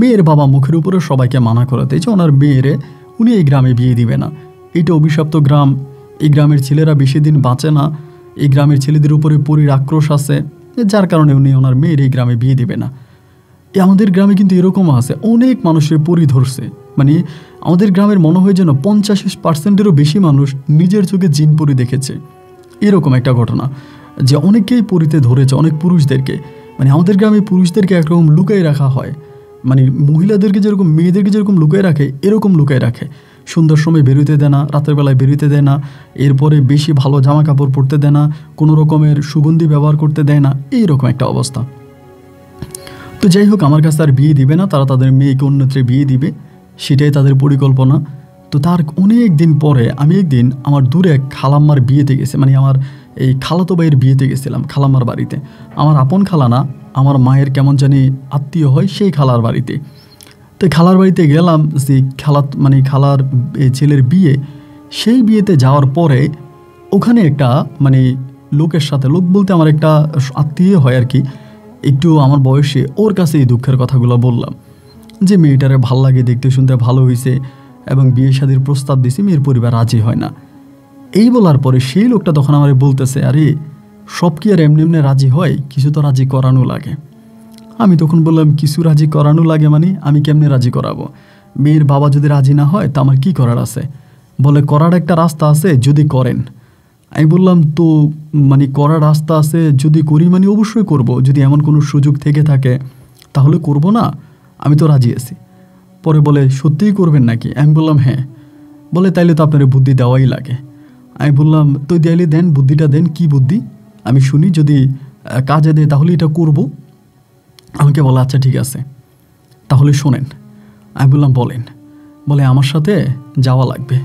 মেয়ের বাবা মুখের উপরে সবাইকে মানা করাতে যে ওনার মেয়েরে উনি এই গ্রামে বিয়ে দিবে না, এইটা অভিশপ্ত গ্রাম, এই গ্রামের ছেলেরা বেশি দিন বাঁচে না, এই গ্রামের ছেলেদের উপরে পরীর আক্রোশ আছে, যার কারণে উনি ওনার মেয়ের এই গ্রামে বিয়ে দিবে না। আমাদের গ্রামে কিন্তু এরকমও আছে, অনেক মানুষের পরি ধরছে। মানে আমাদের গ্রামের মনে হয় যেন 50% বেশি মানুষ নিজের চোখে জিন পরি দেখেছে। এরকম একটা ঘটনা যে অনেকেই পরিতে ধরেছে, অনেক পুরুষদেরকে। মানে আমাদের গ্রামে পুরুষদেরকে একরকম লুকাই রাখা হয়, মানে মহিলাদেরকে যেরকম মেয়েদেরকে যেরকম লুকাই রাখে, এরকম লুকাই রাখে। সন্ধ্যার সময় বেরোতে দেয় না, রাতের বেলায় বেরোতে দেয় না, এরপরে বেশি ভালো জামা কাপড় পরতে দেয় না, কোনো রকমের সুগন্ধি ব্যবহার করতে দেয় না, এইরকম একটা অবস্থা। তো যাই হোক, আমার কাছে আর বিয়ে দিবে না, তারা তাদের মেয়েকে অন্যত্রে বিয়ে দিবে, সেটাই তাদের পরিকল্পনা। তো তার অনেক দিন পরে আমি একদিন আমার দূরে এক খালাম্মার বিয়েতে গেছি, মানে আমার এই খালাতো ভাইয়ের বিয়েতে গেছিলাম খালাম্মার বাড়িতে। আমার আপন খালা না, আমার মায়ের কেমন জানি আত্মীয় হয়, সেই খালার বাড়িতে। তো খালার বাড়িতে গেলাম, যে খালার ছেলের বিয়ে। সেই বিয়েতে যাওয়ার পরে ওখানে একটা মানে লোকের সাথে, লোক বলতে আমার একটা আত্মীয় হয় আর কি, একটু আমার বয়সে, ওর কাছে এই দুঃখের কথাগুলো বললাম যে মেয়েটারে ভাল লাগে, দেখতে শুনতে ভালো হয়েছে, এবং বিয়ে শাদীর প্রস্তাব দিছি, মেয়ের পরিবার রাজি হয় না। এই বলার পরে সেই লোকটা তখন আমার বলতেছে, আরে সব কি আর এমনি এমনি রাজি হয়, কিছু তো রাজি করানো লাগে। আমি তখন বললাম, কিছু রাজি করানো লাগে মানে আমি কেমনে রাজি করাবো? মেয়ের বাবা যদি রাজি না হয় তা আমার কি করার আছে? বলে করার একটা রাস্তা আছে, যদি করেন। আমি বললাম, তো মানে করার রাস্তা আছে, যদি করি মানে অবশ্যই করব, যদি এমন কোনো সুযোগ থেকে থাকে তাহলে করব না, আমি তো রাজি আছি। পরে বলে, সত্যিই করবেন নাকি? আমি বললাম হ্যাঁ। বলে তাইলে তো আপনার বুদ্ধি দেওয়াই লাগে। আমি বললাম, তো দিয়ালি দেন, বুদ্ধিটা দেন, কি বুদ্ধি আমি শুনি, যদি কাজে দেয় তাহলে এটা করব। আমাকে বলে আচ্ছা ঠিক আছে, তাহলে শোনেন। আমি বললাম বলেন। বলে আমার সাথে যাওয়া লাগবে,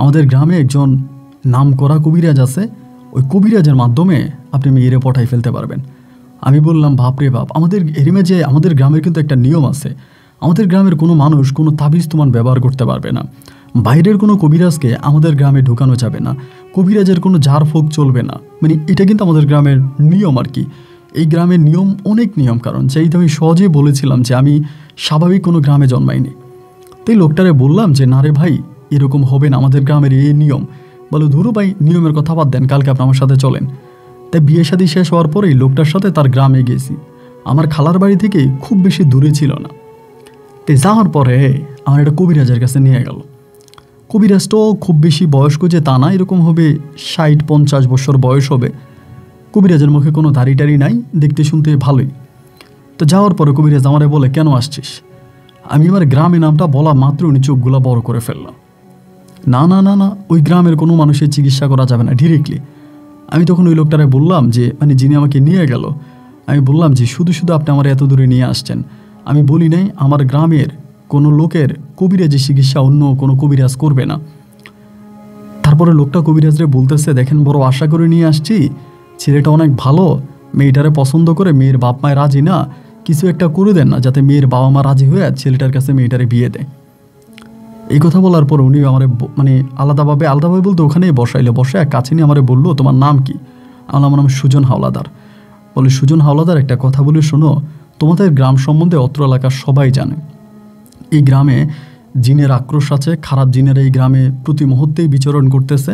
আমাদের গ্রামে একজন নাম করা কবিরাজ আছে, ওই কবিরাজের মাধ্যমে আপনি মেয়েরে পটাই ফেলতে পারবেন। আমি বললাম, বাপরে বাপ, আমাদের এরিমে যে আমাদের গ্রামের কিন্তু একটা নিয়ম আছে, আমাদের গ্রামের কোনো মানুষ কোনো তাবিজ তুমান ব্যবহার করতে পারবে না, বাইরের কোনো কবিরাজকে আমাদের গ্রামে ঢোকানো যাবে না, কবিরাজের কোনো ঝাড় ফোঁক চলবে না। মানে এটা কিন্তু আমাদের গ্রামের নিয়ম আর কি। এই গ্রামের নিয়ম অনেক নিয়ম, কারণ সেইটা আমি সহজেই বলেছিলাম যে আমি স্বাভাবিক কোনো গ্রামে জন্মাইনি। তাই লোকটারে বললাম যে না রে ভাই, এরকম হবে না, আমাদের গ্রামের এই নিয়ম। বলো ধুরু ভাই, নিয়মের কথা বাদ দেন, কালকে আপনি আমার সাথে চলেন। তাই বিয়ে শাদী শেষ হওয়ার পরেই লোকটার সাথে তার গ্রামে গেছি। আমার খালার বাড়ি থেকে খুব বেশি দূরে ছিল না। তাই যাওয়ার পরে আমার একটা কবিরাজের কাছে নিয়ে গেল। কবিরাজটাও খুব বেশি বয়স্ক যে তা না, এরকম হবে 60-50 বছর বয়স হবে। কবিরাজের মুখে কোনো দাড়ি টাড়ি নাই, দেখতে শুনতে ভালোই। তো যাওয়ার পরে কবিরাজ আমারে বলে, কেন আসছিস? আমি আমার গ্রামে নামটা বলা মাত্র উনি চোখগুলো বড় করে ফেললাম। না না না না, ওই গ্রামের কোনো মানুষের চিকিৎসা করা যাবে না ডিরেক্টলি। আমি তখন ওই লোকটারে বললাম যে, মানে যিনি আমাকে নিয়ে গেল, আমি বললাম যে শুধু শুধু আপনি আমার এত দূরে নিয়ে আসছেন। আমি বলি নাই আমার গ্রামের কোনো লোকের কবিরাজের চিকিৎসা অন্য কোনো কবিরাজ করবে না। তারপরে লোকটা কবিরাজরে বলতেছে, দেখেন বড় আশা করে নিয়ে আসছি, ছেলেটা অনেক ভালো, মেয়েটারে পছন্দ করে, মেয়ের বাপ মায় রাজি না, কিছু একটা করে দেন না যাতে মেয়ের বাবা মা রাজি হয়ে ছেলেটার কাছে মেয়েটারে বিয়ে দেয়। এই কথা বলার পর উনি আমার মানে আলাদাভাবে বলতে ওখানেই বসায় কাছে নিয়ে আমারে বললো, তোমার নাম কি? আমার নাম সুজন হাওলাদার। বলে, সুজন হাওলাদার, একটা কথা বলে শোনো, তোমাদের গ্রাম সম্বন্ধে অত্র এলাকার সবাই জানে, এই গ্রামে জিনের আক্রোশ আছে, খারাপ জিনেরা এই গ্রামে প্রতি মুহূর্তেই বিচরণ করতেছে,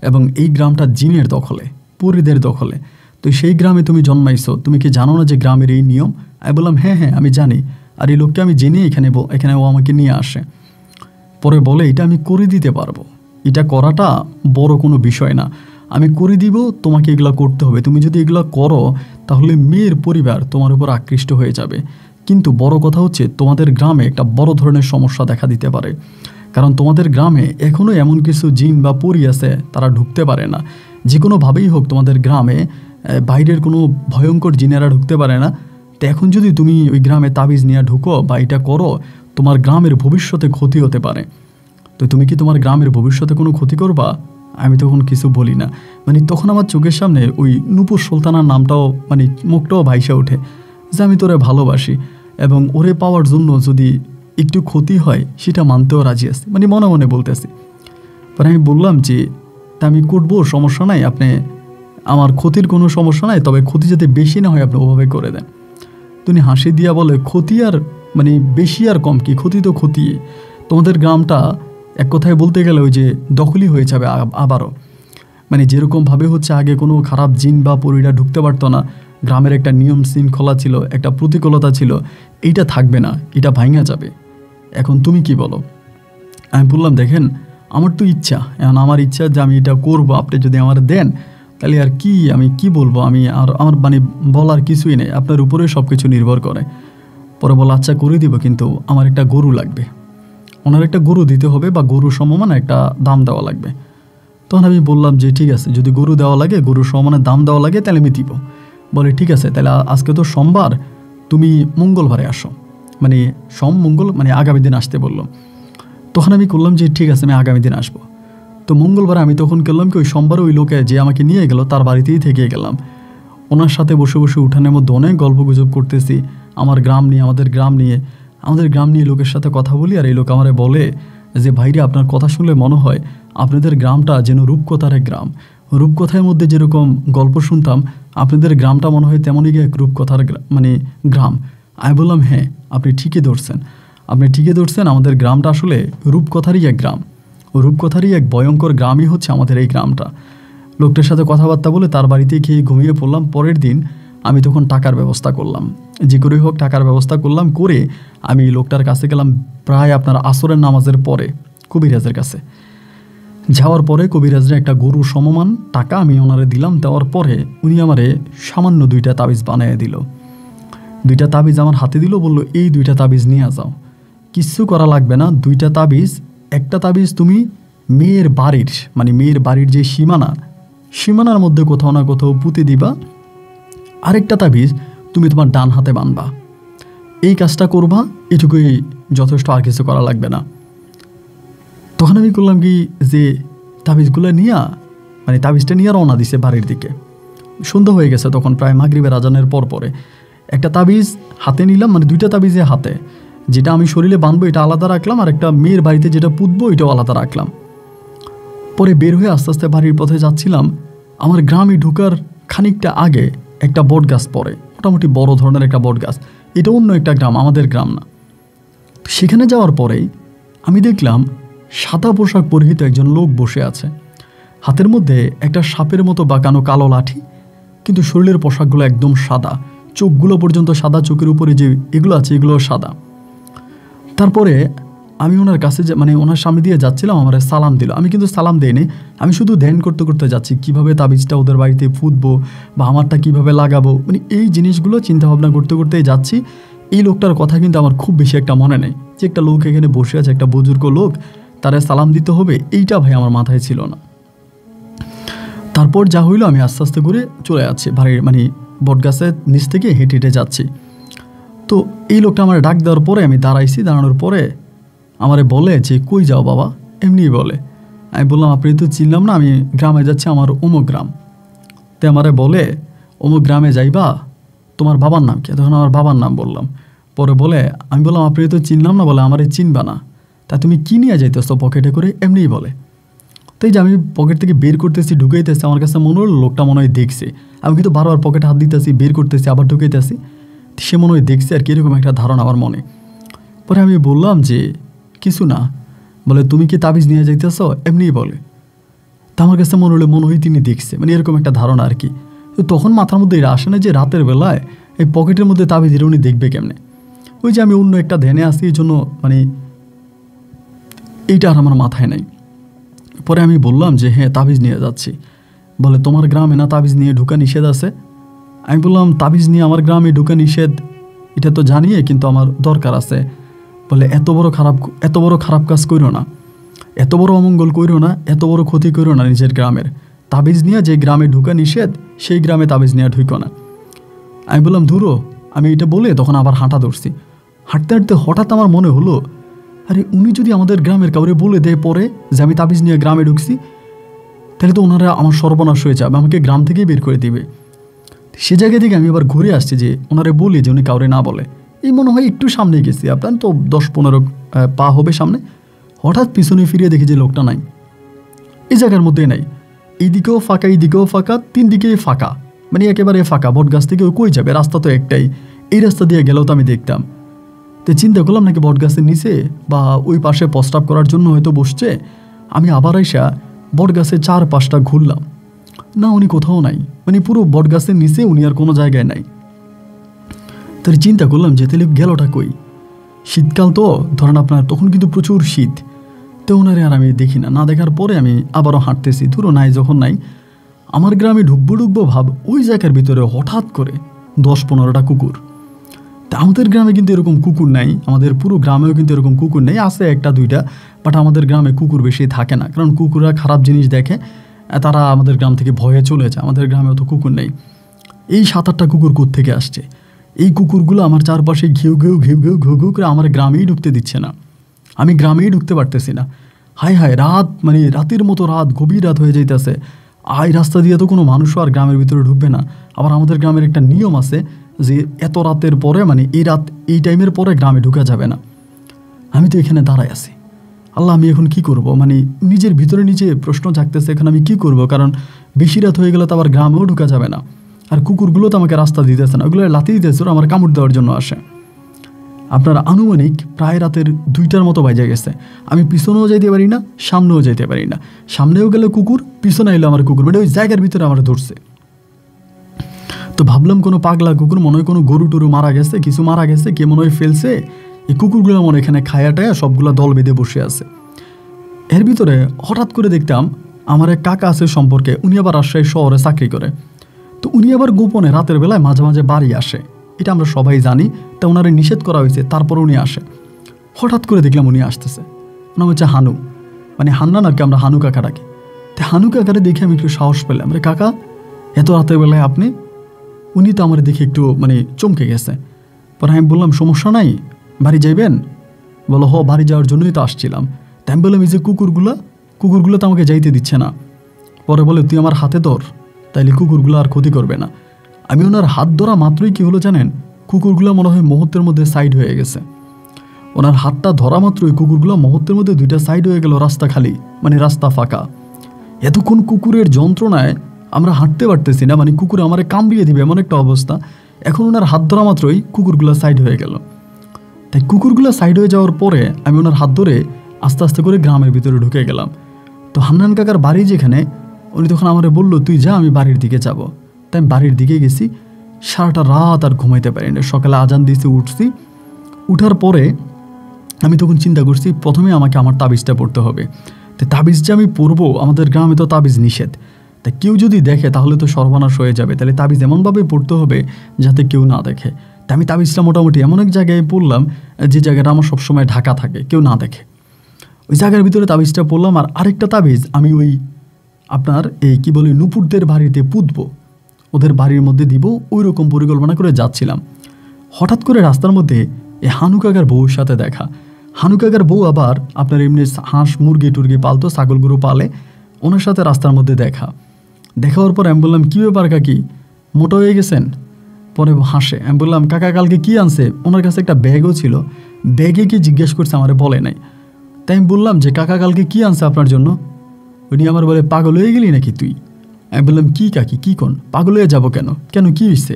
এবং এই গ্রামটা জিনের দখলে, পরীদের দখলে। তো সেই গ্রামে তুমি জন্মাইছো, তুমি কি জানো না যে গ্রামের এই নিয়ম? আমি বললাম হ্যাঁ হ্যাঁ আমি জানি। আর এই লোককে আমি জেনে এখানে ও আমাকে নিয়ে আসে। পরে বলে এটা আমি করে দিতে পারবো, এটা করাটা বড় কোনো বিষয় না, আমি করে দিব, তোমাকে এগুলো করতে হবে, তুমি যদি এগুলো করো তাহলে মেয়ের পরিবার তোমার উপর আকৃষ্ট হয়ে যাবে। কিন্তু বড় কথা হচ্ছে তোমাদের গ্রামে একটা বড় ধরনের সমস্যা দেখা দিতে পারে, কারণ তোমাদের গ্রামে এখনও এমন কিছু জিন বা পরি আছে তারা ঢুকতে পারে না। যে কোনোভাবেই হোক তোমাদের গ্রামে বাইরের কোনো ভয়ঙ্কর জিনেরা ঢুকতে পারে না। তো এখন যদি তুমি ওই গ্রামে তাবিজ নিয়ে ঢুকো বা এটা করো, তোমার গ্রামের ভবিষ্যতে ক্ষতি হতে পারে। তো তুমি কি তোমার গ্রামের ভবিষ্যতে কোনো ক্ষতি করবা? আমি তখন কিছু বলি না। মানে তখন আমার চোখের সামনে ওই নূপুর সুলতানার নামটাও মানে মুখটাও ভাইসা ওঠে যে আমি তোরে ভালোবাসি এবং ওরে পাওয়ার জন্য যদি একটু ক্ষতি হয় সেটা মানতেও রাজি আছি, মানে মনে মনে বলতেছি। পরে আমি বললাম যে তা আমি করবো, সমস্যা নাই, আপনি আমার ক্ষতির কোনো সমস্যা নাই, তবে ক্ষতি যাতে বেশি না হয় আপনি ওভাবে করে দেন। তুমি হাসি দিয়া বলে ক্ষতি আর মানে বেশি আর কম কি, ক্ষতি তো ক্ষতি। তোমাদের গ্রামটা এক কথায় বলতে গেলে ওই যে দখলই হয়ে যাবে আবারও। মানে যেরকমভাবে হচ্ছে আগে কোনো খারাপ জিন বা পরীরা ঢুকতে পারতো না, গ্রামের একটা নিয়ম শৃঙ্খলা ছিল, একটা প্রতিকূলতা ছিল, এইটা থাকবে না, এটা ভাঙা যাবে। এখন তুমি কি বলো? আমি বললাম দেখেন আমার তো ইচ্ছা, এখন আমার ইচ্ছা যে আমি এটা করবো, আপনি যদি আমার দেন তাহলে আর কি আমি কি বলবো, আমি আর আমার মানে বলার কিছুই নেই, আপনার উপরে সব কিছু নির্ভর করে। পরে বলো আচ্ছা করে দিব, কিন্তু আমার একটা গরু লাগবে, ওনার একটা গরু দিতে হবে বা গরু সমমান একটা দাম দেওয়া লাগবে। তখন আমি বললাম যে ঠিক আছে, যদি গরু দেওয়া লাগে, গরু সমানের দাম দেওয়া লাগে তাহলে আমি দিব। বলে ঠিক আছে, তাহলে আজকে তো সোমবার, তুমি মঙ্গলবারে আসো, মানে মঙ্গল মানে আগামী দিন আসতে বললো। তখন আমি করলাম যে ঠিক আছে আমি আগামী দিন আসবো। তো মঙ্গলবারে আমি তখন করলাম কি ওই সোমবারে ওই লোকে যে আমাকে নিয়ে গেল তার বাড়িতেই থেকে গেলাম। ওনার সাথে বসে বসে উঠানের মধ্যে অনেক গল্প গুজব করতেছি আমার গ্রাম নিয়ে, আমাদের গ্রাম নিয়ে লোকের সাথে কথা বলি। আর এই লোক আমারে বলে যে ভাইরে আপনার কথা শুনলে মনে হয় আপনাদের গ্রামটা যেন রূপকথার এক গ্রাম, রূপকথার মধ্যে যেরকম গল্প শুনতাম আপনাদের গ্রামটা মনে হয় তেমনই এক রূপকথার মানে গ্রাম। আমি বললাম হ্যাঁ আপনি ঠিকই ধরছেন, আমাদের গ্রামটা আসলে রূপকথারই এক গ্রাম, রূপকথারই এক ভয়ঙ্কর গ্রামই হচ্ছে আমাদের এই গ্রামটা। লোকটার সাথে কথাবার্তা বলে তার বাড়িতে খেয়ে ঘুমিয়ে পড়লাম। পরের দিন আমি তখন টাকার ব্যবস্থা করলাম, যে করেই হোক টাকার ব্যবস্থা করলাম, করে আমি লোকটার কাছে গেলাম প্রায় আপনার আসরের নামাজের পরে কবিরাজের কাছে। যাওয়ার পরে কবিরাজের একটা গরু সমমান টাকা আমি ওনারে দিলাম। দেওয়ার পরে উনি আমারে সামান্য 2টা তাবিজ বানিয়ে দিল। 2টা তাবিজ আমার হাতে দিল, বলল এই 2টা তাবিজ নিয়ে যাও, কিচ্ছু করা লাগবে না। 2টা তাবিজ, একটা তাবিজ তুমি মেয়ের বাড়ির যে সীমানার মধ্যে কোথাও না কোথাও পুঁতে দিবা, আরেকটা তাবিজ তুমি তোমার ডান হাতে বানবা। এই কাজটা করবা, এটুকুই যথেষ্ট, আর কিছু করা লাগবে না। তখন আমি করলাম কি যে তাবিজগুলো তাবিজটা নিয়ে রওনা দিছে বাড়ির দিকে। সন্ধ্যা হয়ে গেছে তখন, প্রায় মাগরিবের আজানের পরে একটা তাবিজ হাতে নিলাম, 2টা তাবিজে হাতে, যেটা আমি শরীরে বানবো এটা আলাদা রাখলাম, আর একটা মেয়ের বাড়িতে যেটা পুঁতবো এটাও আলাদা রাখলাম। পরে বের হয়ে আস্তে আস্তে বাড়ির পথে যাচ্ছিলাম। আমার গ্রামে ঢোকার খানিকটা আগে একটা বট গাছ পড়ে, মোটামুটি বড় ধরনের একটা বট গাছ। এটা অন্য একটা গ্রাম, আমাদের গ্রাম না। সেখানে যাওয়ার পরেই আমি দেখলাম সাদা পোশাক পরিহিত একজন লোক বসে আছে, হাতের মধ্যে একটা সাপের মতো বাঁকানো কালো লাঠি, কিন্তু শরীরের পোশাকগুলো একদম সাদা, চোখগুলো পর্যন্ত সাদা, চোখের উপরে যে এগুলো আছে এগুলো সাদা। তারপরে আমি ওনার কাছে ওনার সামনে দিয়ে যাচ্ছিলাম, আমার সালাম দিল। আমি কিন্তু সালাম দেইনি, আমি শুধু ধ্যান করতে করতে যাচ্ছি কিভাবে তাবিজটা ওদের বাড়িতে ফুটবো বা আমারটা কিভাবে লাগাবো, এই জিনিসগুলো চিন্তা ভাবনা করতে করতেই যাচ্ছি। এই লোকটার কথা কিন্তু আমার খুব বেশি একটা মনে নেই, যে একটা লোক এখানে বসে আছে, একটা বুজুর্গ লোক, তারা সালাম দিতে হবে, এইটা ভাই আমার মাথায় ছিল না। তারপর যা হইলো আমি আস্তে আস্তে করে চলে যাচ্ছি বাড়ির বটগাছের নিচ থেকে হেঁটে হেঁটে যাচ্ছি। তো এই লোকটা আমার ডাক দেওয়ার পরে আমি দাঁড়ানোর পরে আমারে বলে যে কই যাও বাবা, এমনিই বলে। আমি বললাম আপনি তো চিনলাম না, আমি গ্রামে যাচ্ছি, আমার অমুক গ্রাম। তো আমারে বলে অমুক গ্রামে যাইবা, তোমার বাবার নাম কি? তখন আমার বাবার নাম বললাম। পরে বলে, আমি বললাম আপনি তো চিনলাম না, বলে আমারে চিনবা না, তা তুমি কী নিয়ে যাইতেছ পকেটে করে? এমনিই বলে। তো এই যে আমি পকেট থেকে বের করতেছি, ঢুকাইতেছি, আমার কাছে মনে হলো লোকটা মনে হয় দেখছে। আমি কিন্তু বারবার পকেটে হাত দিতেছি, বের করতেছি, আবার ঢুকাইতেছি, সে মনে হয় দেখছে আর কি, এরকম একটা ধারণা আমার মনে। পরে আমি বললাম যে কিছু না। বলে তুমি কি তাবিজ নিয়ে যাইতেছ? এমনিই বলে। তা আমার কাছে মনে হয় তিনি দেখছে, এরকম একটা ধারণা আর কি। তো তখন মাথার মধ্যে এটা আসে না যে রাতের বেলায় এই পকেটের মধ্যে তাবিজ উনি দেখবে কেমনে। ওই যে আমি অন্য একটা ধ্যানে আসি, এই জন্য মানে এইটা আর আমার মাথায় নাই। পরে আমি বললাম যে হ্যাঁ তাবিজ নিয়ে যাচ্ছি। বলে তোমার গ্রামে না তাবিজ নিয়ে ঢুকা নিষেধ আছে? আমি বললাম তাবিজ নিয়ে আমার গ্রামে ঢুকা নিষেধ এটা তো জানিয়ে, কিন্তু আমার দরকার আছে। বলে এত বড় খারাপ কাজ কইরো না, এত বড় অমঙ্গল কইরো না, এত বড় ক্ষতি কইরো না নিজের গ্রামের। তাবিজ নিয়ে যে গ্রামে ঢুকা নিষেধ সেই গ্রামে তাবিজ নিয়ে ঢুকো না। আমি বললাম ধুরো, আমি এটা বলে তখন আবার হাঁটা ধরছি। হাঁটতে হাঁটতে হঠাৎ আমার মনে হলো, আরে উনি যদি আমাদের গ্রামের কাউরে বলে দেয় পরে যে আমি তাবিজ নিয়ে গ্রামে ঢুকছি, তাহলে তো ওনারা আমার সর্বনাশ হয়ে যাবে, আমাকে গ্রাম থেকেই বের করে দিবে। সে জায়গা থেকে আমি আবার ঘুরে আসছি যে ওনারে বলি যে উনি কাউরে না বলে। এই মনে হয় একটু সামনে গেছি, আপনার তো 10-15 পা হবে সামনে। হঠাৎ পিছনে ফিরিয়ে দেখি যে লোকটা নাই, এই জায়গার মধ্যে নাই। এইদিকেও ফাঁকা, এইদিকেও ফাঁকা, 3 দিকেই ফাঁকা, মানে একেবারে ফাঁকা। বট গাছ থেকে কই যাবে, রাস্তা তো একটাই, এই রাস্তা দিয়ে গেলেও তো আমি দেখতাম। তো চিন্তা করলাম নাকি বট গাছের নিচে বা ওই পাশে প্রস্রাব করার জন্য হয়তো বসছে। আমি আবার আইসা বট গাছের 4-5টা ঘুরলাম, না উনি কোথাও নাই, মানে পুরো বট গাছের নিচে উনি আর কোনো জায়গায় নাই। তাই চিন্তা করলাম যে তাহলে গেলটা কই। শীতকাল তো ধরেন আপনার, তখন কিন্তু প্রচুর শীত। তো ওনারে আর আমি দেখি না। না দেখার পরে আমি আবারও হাঁটতেছি, ধরো নাই যখন নাই। আমার গ্রামে ঢুকবো ভাব, ওই জায়গার ভিতরে হঠাৎ করে 10-15টা কুকুর। তা আমাদের গ্রামে কিন্তু এরকম কুকুর নাই, আমাদের পুরো গ্রামেও কিন্তু এরকম কুকুর নেই, আছে 1-2টা, বাট আমাদের গ্রামে কুকুর বেশি থাকে না, কারণ কুকুররা খারাপ জিনিস দেখে, তারা আমাদের গ্রাম থেকে ভয়ে চলে যায়। আমাদের গ্রামেও তো কুকুর নেই। এই 7-8টা কুকুর কোত্থেকে আসছে? এই কুকুরগুলো আমার চারপাশে ঘেউ ঘেউ করে আমার গ্রামেই ঢুকতে দিচ্ছে না, আমি গ্রামেই ঢুকতে পারতেছি না। হায় হায়, রাত মানে রাতের মতো রাত, গভীর রাত হয়ে যাইতেছে। এই রাস্তা দিয়ে তো কোনো মানুষও আর গ্রামের ভিতরে ঢুকবে না। আবার আমাদের গ্রামের একটা নিয়ম আছে যে এত রাতের পরে, মানে এই টাইমের পরে গ্রামে ঢুকা যাবে না। আমি তো এখানে দাঁড়ায় আছি, আল্লাহ আমি এখন কি করব? মানে নিজের ভিতরে নিজে প্রশ্ন জাগতেছে, এখন আমি কি করব? কারণ বেশি রাত হয়ে গেলে তো আবার গ্রামেও ঢুকা যাবে না। আর কুকুরগুলো তো আমাকে রাস্তা দিতেছে না, ওগুলো লাথি দিতেছে, ওরা আমার কামড় দেওয়ার জন্য আসে। আপনার আনুমানিক প্রায় রাতের 2টার মতো বাজে গেছে। আমি পিছনেও যাইতে পারি না, সামনেও যাইতে পারি না। সামনেও গেলে কুকুর, পিছনে এলো আমার কুকুর, মানে ওই জায়গার ভিতরে আমার ধরছে। তো ভাবলাম কোনো পাগলা কুকুর, মনে হয় কোনো গরু টরু মারা গেছে, কিছু মারা গেছে, কে মনে হয় ফেলছে। এই কুকুরগুলো মনে এখানে খায়াটায় সবগুলো দল বেঁধে বসে আছে। এর ভিতরে হঠাৎ করে দেখতাম আমার এক কাকা আছে সম্পর্কে, উনি আবার রাজশাহী শহরে চাকরি করে। তো উনি আবার গোপনে রাতের বেলায় মাঝে মাঝে বাড়ি আসে, এটা আমরা সবাই জানি। তা ওনারে নিষেধ করা হয়েছে, তারপর উনি আসে। হঠাৎ করে দেখলাম উনি আসতেছে, নাম হচ্ছে হানু, মানে হান্নান আর কি, আমরা হানু কাকা ডাকি। তো হানু কাকারে দেখে আমি একটু সাহস পেলাম, রে কাকা এত রাতের বেলায় আপনি? উনি তো আমার দেখে একটু মানে চমকে গেছে। পরে আমি বললাম সমস্যা নাই, বাড়ি যাইবেন? বলো হ, বাড়ি যাওয়ার জন্যই তো আসছিলাম। তাই আমি বললাম এই যে কুকুরগুলো তো আমাকে যাইতে দিচ্ছে না। পরে বলে তুই আমার হাতে ধর, তাইলে কুকুরগুলো আর ক্ষতি করবে না। আমি ওনার হাত ধরা মাত্রই কি হলো জানেন? কুকুরগুলো মনে হয় মুহূর্তের মধ্যে সাইড হয়ে গেছে। ওনার হাতটা ধরা মাত্রই কুকুরগুলো মুহূর্তের মধ্যে 2টা সাইড হয়ে গেল, রাস্তা খালি, মানে রাস্তা ফাঁকা। এতক্ষণ কুকুরের যন্ত্রণায় আমরা হাঁটতে পারতেছি না, মানে কুকুর আমারে কামড়িয়ে দিবে এমন একটা অবস্থা। এখন ওনার হাত ধরা মাত্রই কুকুরগুলো সাইড হয়ে গেল। তাই কুকুরগুলো সাইড হয়ে যাওয়ার পরে আমি ওনার হাত ধরে আস্তে আস্তে করে গ্রামের ভিতরে ঢুকে গেলাম। তো হান্নান কাকার বাড়ি যেখানে, উনি তখন আমারে বললো তুই যা, আমি বাড়ির দিকে যাব। তাই আমি বাড়ির দিকে গেছি। সারাটা রাত আর ঘুমাইতে পারিনি। সকালে আজান দিয়েছি, উঠছি। উঠার পরে আমি তখন চিন্তা করছি প্রথমে আমাকে আমার তাবিজটা পড়তে হবে। তো তাবিজ যে আমি পড়বো, আমাদের গ্রামে তো তাবিজ নিষেধ, তা কেউ যদি দেখে তাহলে তো সর্বনাশ হয়ে যাবে। তাহলে তাবিজ এমনভাবে পড়তে হবে যাতে কেউ না দেখে। তা আমি তাবিজটা মোটামুটি এমন এক জায়গায় পড়লাম যে জায়গাটা আমার সবসময় ঢাকা থাকে, কেউ না দেখে। ওই জায়গার ভিতরে তাবিজটা পড়লাম। আর আরেকটা তাবিজ আমি ওই আপনার এই কি বলে নুপুরদের বাড়িতে পুঁতবো, ওদের বাড়ির মধ্যে দিব, ওই রকম পরিকল্পনা করে যাচ্ছিলাম। হঠাৎ করে রাস্তার মধ্যে এই হানু কাকার বউর সাথে দেখা। হানু কাকার বউ আবার আপনার এমনি হাঁস মুরগি টুরগি পালতো, ছাগল গরু পালে, ওনার সাথে রাস্তার মধ্যে দেখা হওয়ার পর আমি বললাম কী ব্যাপার কাকি, মোটা হয়ে গেছেন? পরে হাসে। আমি বললাম কাকা কালকে কী আনছে? ওনার কাছে একটা ব্যাগও ছিল, ব্যাগে কি জিজ্ঞেস করছে, আমারে বলে নাই। তাই আমি বললাম যে কাকা কালকে কী আনছে আপনার জন্য? উনি আমার বলে পাগল হয়ে গেলি নাকি তুই? আমি বললাম কি কাকি, কী কোন পাগল হয়ে যাবো কেন, কেন কী হয়েছে?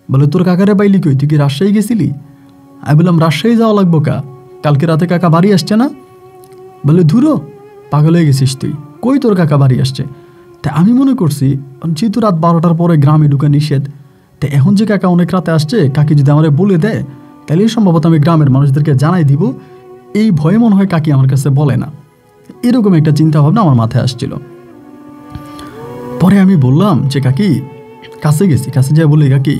বলে তোর কাকারে পাইলি কই, তুই কি রাজশাহী গেছিলি? আমি বললাম রাজশাহী যাওয়া লাগবো কালকে রাতে কাকা বাড়ি আসছে না? বলে ধুরো, পাগল হয়ে গেছিস তুই, কই তোর কাকা বাড়ি আসছে? তাই আমি মনে করছি যেহেতু রাত 12টার পরে গ্রামে ঢুকা নিষেধ, তাই এখন যে কাকা অনেক রাতে আসছে, কাকি যদি আমারে বলে দেয় তাহলে সম্ভবত আমি গ্রামের মানুষদেরকে জানাই দিব, এই ভয়ে মনে হয় কাকি আমার কাছে বলে না। এরকম একটা চিন্তা ভাবনা আমার মাথায় আসছিল। পরে আমি বললাম যে কাকি, কাছে গেছি, কাছে যাই বলি কাকি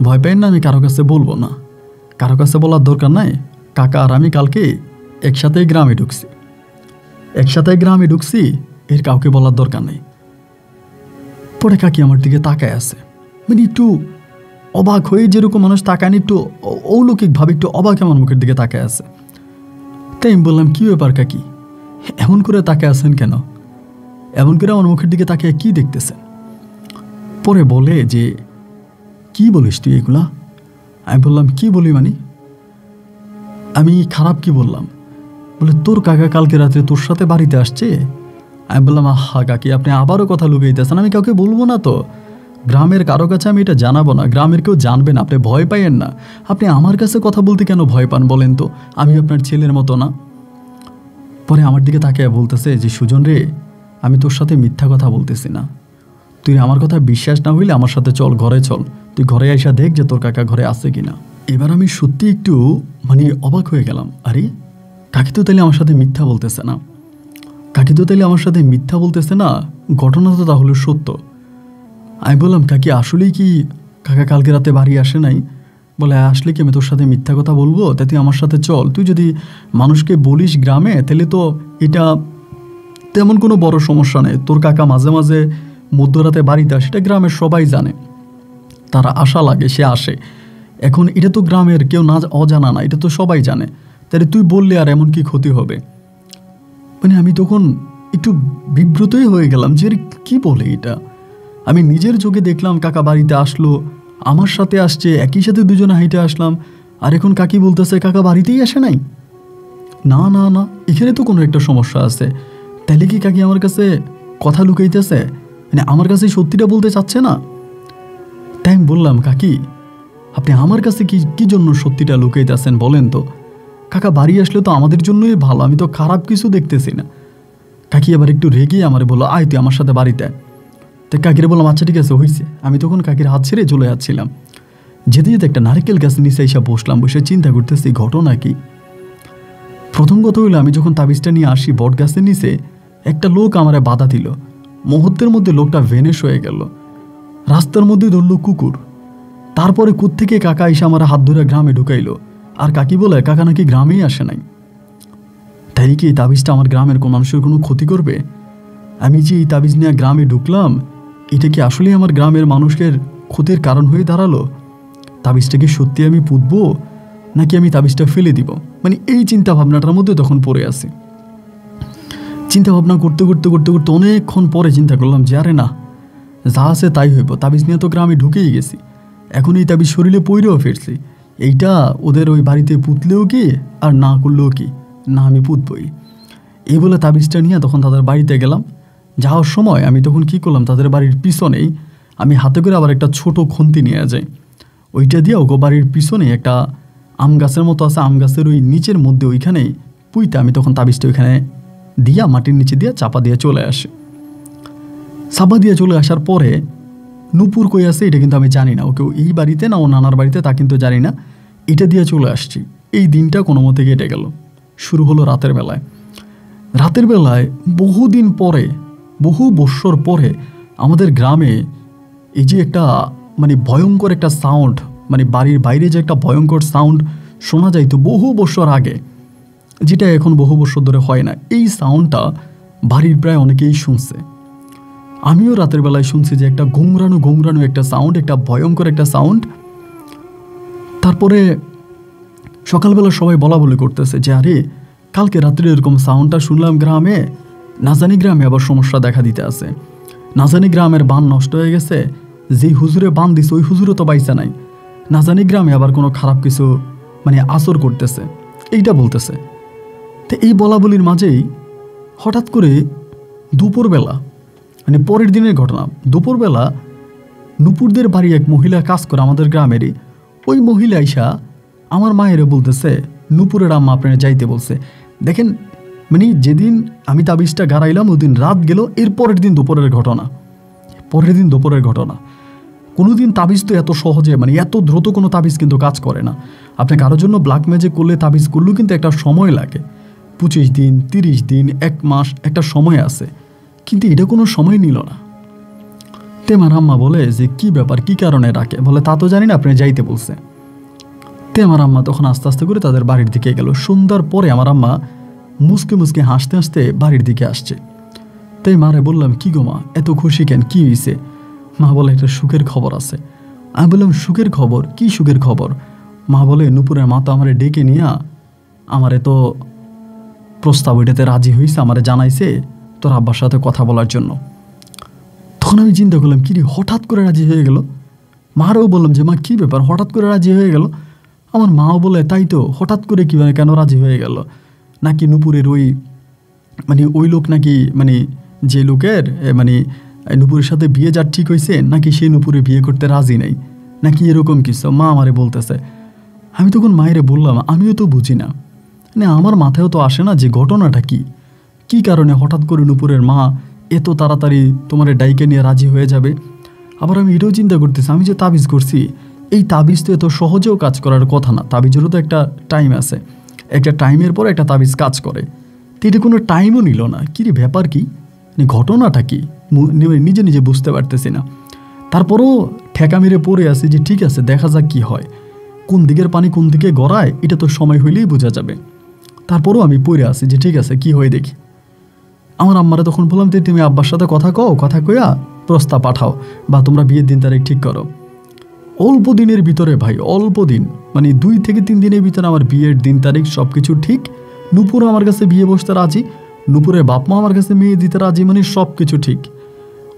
ভয় পেন না, আমি কারো কাছে বলবো না, কারো কাছে বলার দরকার নাই। কাকা আর আমি কালকে একসাথেই গ্রামে ঢুকছি, এর কাউকে বলার দরকার নেই। পরে কাকি আমার দিকে তাকায় আছে, মানে একটু অবাক হয়ে, যেরকম মানুষ তাকায় না, একটু অলৌকিকভাবে একটু অবাক আমার মুখের দিকে তাকায় আছে। তাই আমি বললাম, কি ব্যাপার কাকি, এমন করে তাকায় আছেন কেন, এমন করে আমার মুখের দিকে তাকিয়ে কি দেখতেছেন? পরে বলে যে কি বলিস তুই এগুলা? আমি বললাম, কি বলি মানে, আমি খারাপ কি বললাম? বলে, তোর কাকা কালকে রাত্রে তোর সাথে বাড়িতে আসছে। আমি বললাম, আহা কাকি, আপনি আবারও কথা লুকাইতেছেন, আমি কাউকে বলবো না তো, গ্রামের কারো কাছে আমি এটা জানাবো না, গ্রামের কেউ জানবে না, আপনি ভয় পাইয়েন না। আপনি আমার কাছে কথা বলতে কেন ভয় পান বলেন তো, আমি আপনার ছেলের মতো না? পরে আমার দিকে তাকিয়ে বলতেছে যে সুজন রে, আমি তোর সাথে মিথ্যা কথা বলতেছি না, তুই আমার কথা বিশ্বাস না হইলে আমার সাথে চল, ঘরে চল, তুই ঘরে আইসা দেখ যে তোর কাকা ঘরে আছে কিনা। এবার আমি সত্যি একটু মানে অবাক হয়ে গেলাম, আরে কাকি তো তাইলে আমার সাথে মিথ্যা বলতেছে না, ঘটনা তো তাহলে সত্য। আমি বললাম, কাকি আসলেই কি কাকা কালকে রাতে বাড়ি আসে নাই? বলে, আসলে কি আমি তোর সাথে মিথ্যা কথা বলবো? তাই তুই আমার সাথে চল, তুই যদি মানুষকে বলিস গ্রামে, তাহলে তো এটা তেমন কোনো বড় সমস্যা নেই। তোর কাকা মাঝে মাঝে মধ্যরাতে বাড়িতে আসে, এটা গ্রামের সবাই জানে, তারা আশা লাগে সে আসে। এখন এটা তো গ্রামের কেউ না অজানা না, এটা তো সবাই জানে, তাহলে তুই বললে আর এমন কি ক্ষতি হবে? মানে আমি তখন একটু বিব্রতই হয়ে গেলাম যে কি বলে এটা। আমি নিজের চোখে দেখলাম কাকা বাড়িতে আসলো, আমার সাথে আসছে, একই সাথে দুজনে হাইটে আসলাম, আর এখন কাকি বলতেছে কাকা বাড়িতেই আসে নাই। না না না, এখানে তো কোনো একটা সমস্যা আছে। তাহলে কি কাকি আমার কাছে কথা লুকাইতেছে, মানে আমার কাছে সত্যিটা বলতে চাচ্ছে না? তাই আমি বললাম, কাকি আপনি আমার কাছে কি জন্য সত্যিটা লুকাইতেছেন বলেন তো? কাকা বাড়ি আসলে তো আমাদের জন্যই ভালো, আমি তো খারাপ কিছু দেখতেছি না। কাকি আবার একটু রেগে আমারে বললো, আয় তুই আমার সাথে বাড়িতে। তাই কাকিরে বললাম, আচ্ছা ঠিক আছে হয়েছে। আমি তখন কাকির হাত ছেড়ে চলে যাচ্ছিলাম, যেতে যেতে একটা নারকেল গাছ নিচে এসে বসলাম, বসে চিন্তা করতেছি ঘটনা কি। প্রথম কথা হইলো, আমি যখন তাবিজটা নিয়ে আসি বট গাছের নিচে, একটা লোক আমারে বাধা দিল, মুহূর্তের মধ্যে লোকটা ভেনিশ হয়ে গেল, রাস্তার মধ্যে ধরলো কুকুর। তারপরে কোত্থেকে কাকা এসে আমার হাত ধরে গ্রামে ঢুকাইলো, আর কাকি বলে কাকা নাকি গ্রামেই আসে নাই। তাই কি এই তাবিজটা আমার গ্রামের কোন মানুষের কোনো ক্ষতি করবে? আমি যে এই তাবিজ নিয়ে গ্রামে ঢুকলাম, এটা কি আসলে আমার গ্রামের মানুষের ক্ষতির কারণ হয়ে দাঁড়ালো? তাবিজটা কি সত্যি আমি পুঁতবো, নাকি আমি তাবিজটা ফেলে দিব? মানে এই চিন্তা ভাবনাটার মধ্যে তখন পড়ে আছি। চিন্তা ভাবনা করতে করতে করতে করতে অনেকক্ষণ পরে চিন্তা করলাম যে আরে না, যা আছে তাই হইব, তাবিজ নিয়ে তো গ্রামে ঢুকেই গেছি, এখন এই তাবিজ শরীরে পইরেও ফিরছি, এইটা ওদের ওই বাড়িতে পুতলেও কি আর না করলেও কি, না আমি পুতবই। এই বলে তাবিজটা নিয়ে তখন তাদের বাড়িতে গেলাম। যাওয়ার সময় আমি তখন কি করলাম, তাদের বাড়ির পিছনেই আমি হাতে করে আবার একটা ছোট খুন্তি নিয়ে যাই, ওইটা দিয়ে ওগো বাড়ির পিছনে একটা আম গাছের মতো আছে, আম গাছের ওই নিচের মধ্যে ওইখানেই পুইতে আমি তখন তাবিজটা ওইখানে দিয়া মাটির নিচে দিয়ে চাপা দিয়ে চলে আসে। চাপা দিয়ে চলে আসার পরে নূপুর কই আছে এটা কিন্তু আমি জানি না, ওকে এই বাড়িতে না ও নানার বাড়িতে তা কিন্তু জানি না, এটা দিয়ে চলে আসছি। এই দিনটা কোনো মতে কেটে গেল। শুরু হলো রাতের বেলায় বহুদিন পরে, বহু বৎসর পরে আমাদের গ্রামে এই যে একটা মানে ভয়ঙ্কর একটা সাউন্ড, মানে বাড়ির বাইরে যে একটা ভয়ঙ্কর সাউন্ড শোনা যাইতো বহু বৎসর আগে, যেটা এখন বহু বছর ধরে হয় না, এই সাউন্ডটা বাড়ির প্রায় অনেকেই শুনছে। আমিও রাতের বেলায় শুনছি যে একটা ঘুংরানো একটা সাউন্ড, একটা ভয়ঙ্কর একটা সাউন্ড। তারপরে সকালবেলা সবাই বলা বলি করতেছে যে আরে কালকে রাত্রে এরকম সাউন্ডটা শুনলাম গ্রামে, না জানি গ্রামে আবার সমস্যা দেখা দিতে আছে, না জানি গ্রামের বান নষ্ট হয়ে গেছে, যেই হুজুরে বান দিছে ওই হুজুরও তো বাইসা নাই, না জানি গ্রামে আবার কোনো খারাপ কিছু মানে আসর করতেছে, এইটা বলতেছে। তো এই বলা বলির মাঝেই হঠাৎ করে দুপুরবেলা, মানে পরের দিনের ঘটনা, দুপুরবেলা নূপুরদের বাড়ি এক মহিলা কাজ করে আমাদের গ্রামেরই, ওই মহিলা আইসা আমার মায়েরে বলতেছে নূপুরের আম্মা আপনারা যাইতে বলছে। দেখেন মানে যেদিন আমি তাবিজটা গাড়াইলাম ওদিন রাত গেল, এর পরের দিন দুপুরের ঘটনা। কোনোদিন তাবিজ তো এত সহজে মানে এত দ্রুত কোনো তাবিজ কিন্তু কাজ করে না। আপনি কারোর জন্য ব্ল্যাক ম্যাজিক করলে তাবিজ করলেও কিন্তু একটা সময় লাগে, 25 দিন 30 দিন 1 মাস একটা সময় আছে, কিন্তু এটা কোনো সময় নিল না। তে আমার আম্মা বলে যে কি ব্যাপার, কি কারণে রাখে? বলে তা তো জানি না, আপনি যাইতে বলছে। তে আমার আম্মা তখন আস্তে আস্তে করে তাদের বাড়ির দিকে গেল। সন্ধ্যার পরে আমার আম্মা মুসকে মুসকে হাসতে হাসতে বাড়ির দিকে আসছে। তাই মারে বললাম, কি গো মা, এত খুশি কেন, কি হয়েছে? মা বলে, একটা সুখের খবর আছে। আমি বললাম, সুখের খবর? কি সুখের খবর? মা বলে, নুপুরের মা তো আমারে ডেকে নিয়া আমারে তো প্রস্তাব ওইটাতে রাজি হয়েছে, আমারে জানাইছে তোর আব্বার সাথে কথা বলার জন্য। তখন আমি চিন্তা করলাম, কি রে, হঠাৎ করে রাজি হয়ে গেল? মারও বললাম যে মা, কি ব্যাপার, হঠাৎ করে রাজি হয়ে গেল? আমার মাও বলে, তাই তো, হঠাৎ করে কীভাবে কেন রাজি হয়ে গেল? নাকি নুপুরের ওই লোক নাকি যে লোকের নুপুরের সাথে বিয়ে যার ঠিক হয়েছে, নাকি সেই নুপুরে বিয়ে করতে রাজি নেই, নাকি এরকম কিছু মা আমারে বলতেছে। আমি তখন মায়েরে বললাম, আমিও তো বুঝি না, আমার মাথায়ও তো আসে না যে ঘটনাটা কি কারণে হঠাৎ করে নুপুরের মা এত তাড়াতাড়ি তোমার ডাইকে নিয়ে রাজি হয়ে যাবে। আবার আমি এটাও চিন্তা করতেছি, আমি যে তাবিজ করছি, এই তাবিজ তো এত সহজেও কাজ করার কথা না, তাবিজেরও তো একটা টাইম আছে, একটা টাইমের পর একটা তাবিজ কাজ করে। তো এটা কোনো টাইমও নিল না, কি রে ব্যাপার, কি ঘটনাটা কি নিজে নিজে বুঝতে পারতেছি না। তারপরও ঠেকা মেরে পড়ে আছে যে ঠিক আছে, দেখা যাক কি হয়, কোন দিকের পানি কোন দিকে গড়ায় এটা তো সময় হইলেই বোঝা যাবে। তারপরও আমি পড়ে আছি যে ঠিক আছে, কি হয় দেখি। আমার আম্মারা তখন বললাম, তুমি আব্বার সাথে কথা কইয়া প্রস্তাব পাঠাও, বা তোমরা বিয়ের দিন তারিখ ঠিক করো। অল্প দিনের ভিতরে ভাই, অল্প দিন 2 থেকে 3 দিনের ভিতরে আমার বিয়ের দিন তারিখ সব কিছু ঠিক। নুপুর আমার কাছে বিয়ে বসতে রাজি, নুপুরের বাপ মা আমার কাছে মেয়ে দিতে রাজি, সব কিছু ঠিক।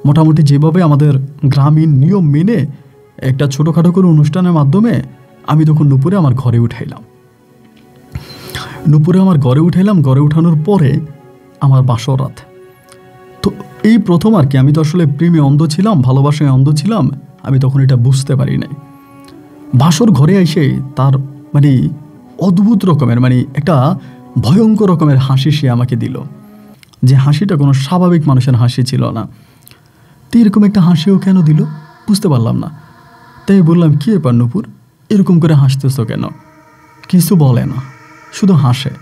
মোটামুটি যেভাবে আমাদের গ্রামীণ নিয়ম মেনে একটা ছোটোখাটো করে অনুষ্ঠানের মাধ্যমে আমি তখন নুপুরে আমার ঘরে উঠাইলাম। ঘরে উঠানোর পরে আমার বাসর রাত। তো এই প্রথম আর কি, আমি তো আসলে প্রেমে অন্ধ ছিলাম, ভালোবাসায় অন্ধ ছিলাম, আমি তখন এটা বুঝতে পারি নাই। বাসর ঘরে এসে তার অদ্ভুত রকমের একটা ভয়ঙ্কর রকমের হাসি সে আমাকে দিল, যে হাসিটা কোনো স্বাভাবিক মানুষের হাসি ছিল না। তো এরকম একটা হাসিও কেন দিল বুঝতে পারলাম না। তাই বললাম, কি ব্যাপার নুপুর, এরকম করে হাসতেছ কেন? কিছু বলে না, শুধু হাসে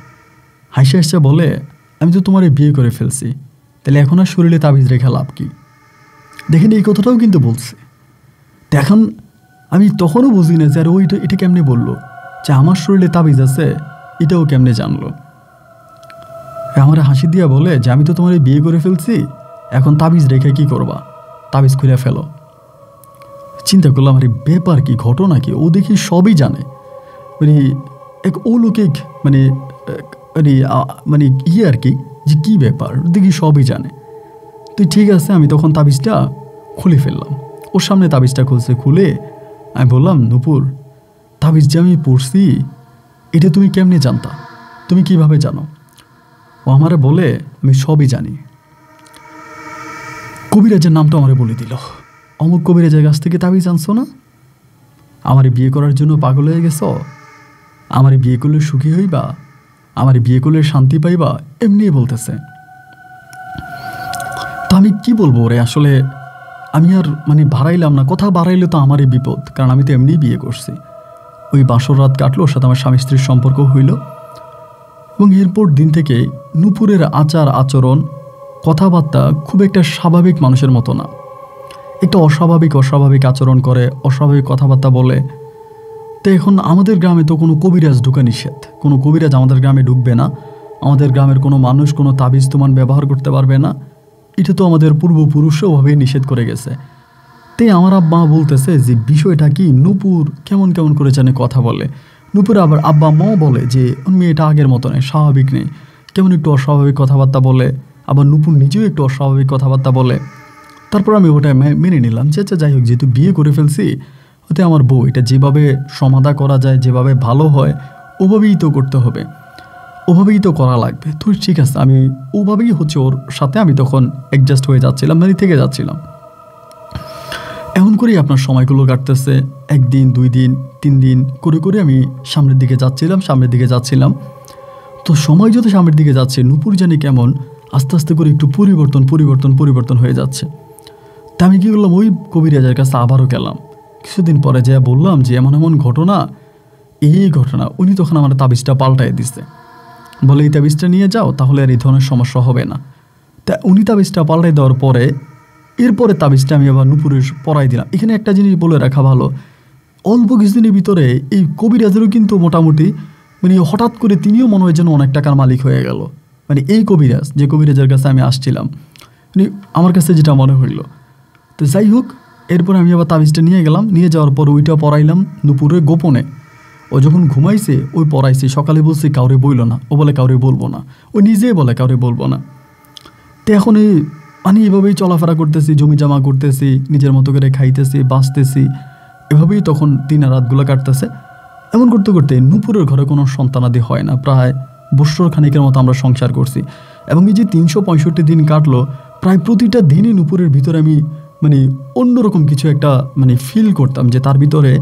বলে, আমি তো তোমারে বিয়ে করে ফেলছি, তাহলে এখন আর শরীরে তাবিজ রেখে লাভ কি? দেখেন, এই কথাটাও কিন্তু বলছে। তো এখন আমি তখনও বুঝি না যে আর এটা কেমনে বললো, যে আমার শরীরে তাবিজ আছে, এটাও কেমনে জানলো? আমার হাসি দিয়া বলে যে আমি তো তোমার বিয়ে করে ফেলছি, এখন তাবিজ রেখে কি করবা, তাবিজ খুলে ফেলো। চিন্তা করলাম, আরে ব্যাপার কি, ঘটনা কি? ও দেখি সবই জানে, এক অলৌকিক ইয়ে আর কি, যে কী ব্যাপার দেখি সবই জানে। তো ঠিক আছে, আমি তখন তাবিজটা খুলে ফেললাম, ওর সামনে তাবিজটা খুলে আমি বললাম, নুপুর, তাবিজ যে আমি পড়ছি এটা তুমি কেমনে জানতা, তুমি কিভাবে জানো? ও আমারে বলে, আমি সবই জানি। কবিরাজের নামটা আমারে বলে দিল, অমুক কবিরাজের কাছ থেকে তাবিজ আনছো না, আমারে বিয়ে করার জন্য পাগল হয়ে গেছ, আমারে বিয়ে করলে সুখী হইবা, আমারে বিয়ে করলে শান্তি পাইবা, এমনি বলতেছে। তো আমি কি বলবো রে, আসলে আমি আর বাড়াইলাম না, কথা বাড়াইলে তো আমারই বিপদ, কারণ আমি তো এমনিই বিয়ে করছি। ওই বাসর রাত কাটলো, ওর সাথে আমার স্বামী স্ত্রীর সম্পর্ক হইল, এবং এরপর দিন থেকে নুপুরের আচার আচরণ কথাবার্তা খুব একটা স্বাভাবিক মানুষের মতো না, একটা অস্বাভাবিক আচরণ করে, অস্বাভাবিক কথাবার্তা বলে। তো এখন আমাদের গ্রামে তো কোনো কবিরাজ ঢুকা নিষেধ, কোনো কবিরাজ আমাদের গ্রামে ঢুকবে না, আমাদের গ্রামের কোনো মানুষ কোনো তাবিজ তুমান ব্যবহার করতে পারবে না, এটা তো আমাদের পূর্বপুরুষও ওভাবেই নিষেধ করে গেছে। তাই আমার আব্বা বলতেছে যে বিষয়টা কি, নুপুর কেমন কেমন করে জানে কথা বলে। নুপুর আবার আব্বা মাও বলে যে মেয়েটা আগের মতো নেই, স্বাভাবিক নেই, কেমন একটু অস্বাভাবিক কথাবার্তা বলে, আবার নুপুর নিজেও একটু অস্বাভাবিক কথাবার্তা বলে। তারপর আমি ওটা মেনে নিলাম যে আচ্ছা যাই হোক, যেহেতু বিয়ে করে ফেলছি, ওতে আমার বউ, এটা যেভাবে সমাধা করা যায়, যেভাবে ভালো হয় ওভাবেই তো করতে হবে, ওভাবেই তো করা লাগবে। তো ঠিক আছে, আমি ওভাবেই ওর সাথে আমি তখন অ্যাডজাস্ট হয়ে যাচ্ছিলাম, থেকে যাচ্ছিলাম। এমন করেই আপনার সময়গুলো কাটতেছে, 1 দিন 2 দিন 3 দিন করে আমি সামনের দিকে যাচ্ছিলাম। তো সময় যত সামনের দিকে যাচ্ছে, নুপুর জানি কেমন আস্তে আস্তে করে একটু পরিবর্তন হয়ে যাচ্ছে। তা আমি কী করলাম, ওই কবিরাজের কাছে আবারও গেলাম। কিছুদিন পরে যা বললাম যে এমন এমন ঘটনা, এই ঘটনা। উনি তখন আমার তাবিজটা পাল্টাই দিছে, বলে এই তাবিজটা নিয়ে যাও, তাহলে আর এই ধরনের সমস্যা হবে না। তা উনি তাবিজটা পাল্টাই দেওয়ার পরে এরপরে তাবিজটা আমি আবার নূপুরে পরাই দিলাম। এখানে একটা জিনিস বলে রাখা ভালো, অল্প কিছুদিনের ভিতরে এই কবিরাজেরও কিন্তু মোটামুটি মানে হঠাৎ করে তিনিও মনে হয় যেন অনেক টাকার মালিক হয়ে গেল। মানে এই কবিরাজ, যে কবিরাজের কাছে আমি আসছিলাম, মানে আমার কাছে যেটা মনে হইল। তো যাই হোক, এরপর আমি আবার তাবিজটা নিয়ে গেলাম, নিয়ে যাওয়ার পর ওইটা পরাইলাম নূপুরে গোপনে। ও যখন ঘুমাইছে ওই পরাইছে, সকালে বলছে কাউরে বইল না, ও বলে কাউরে বলবো না, ও নিজেই বলে কাউরে বলবো না। তো এখন এই আমি এভাবেই চলাফেরা করতেছি, জমি জমা করতেছি, নিজের মতো করে খাইতেছি, বাঁচতেছি, এভাবেই তখন দিন আর রাতগুলো কাটতেছে। এমন করতে করতে নূপুরের ঘরে কোনো সন্তানাদি হয় না, প্রায় বৎসর খানিকের মতো আমরা সংসার করছি। এবং এই যে 365 দিন কাটলো, প্রায় প্রতিটা দিনই নূপুরের ভিতরে আমি মানে অন্যরকম কিছু একটা মানে ফিল করতাম যে তার ভিতরে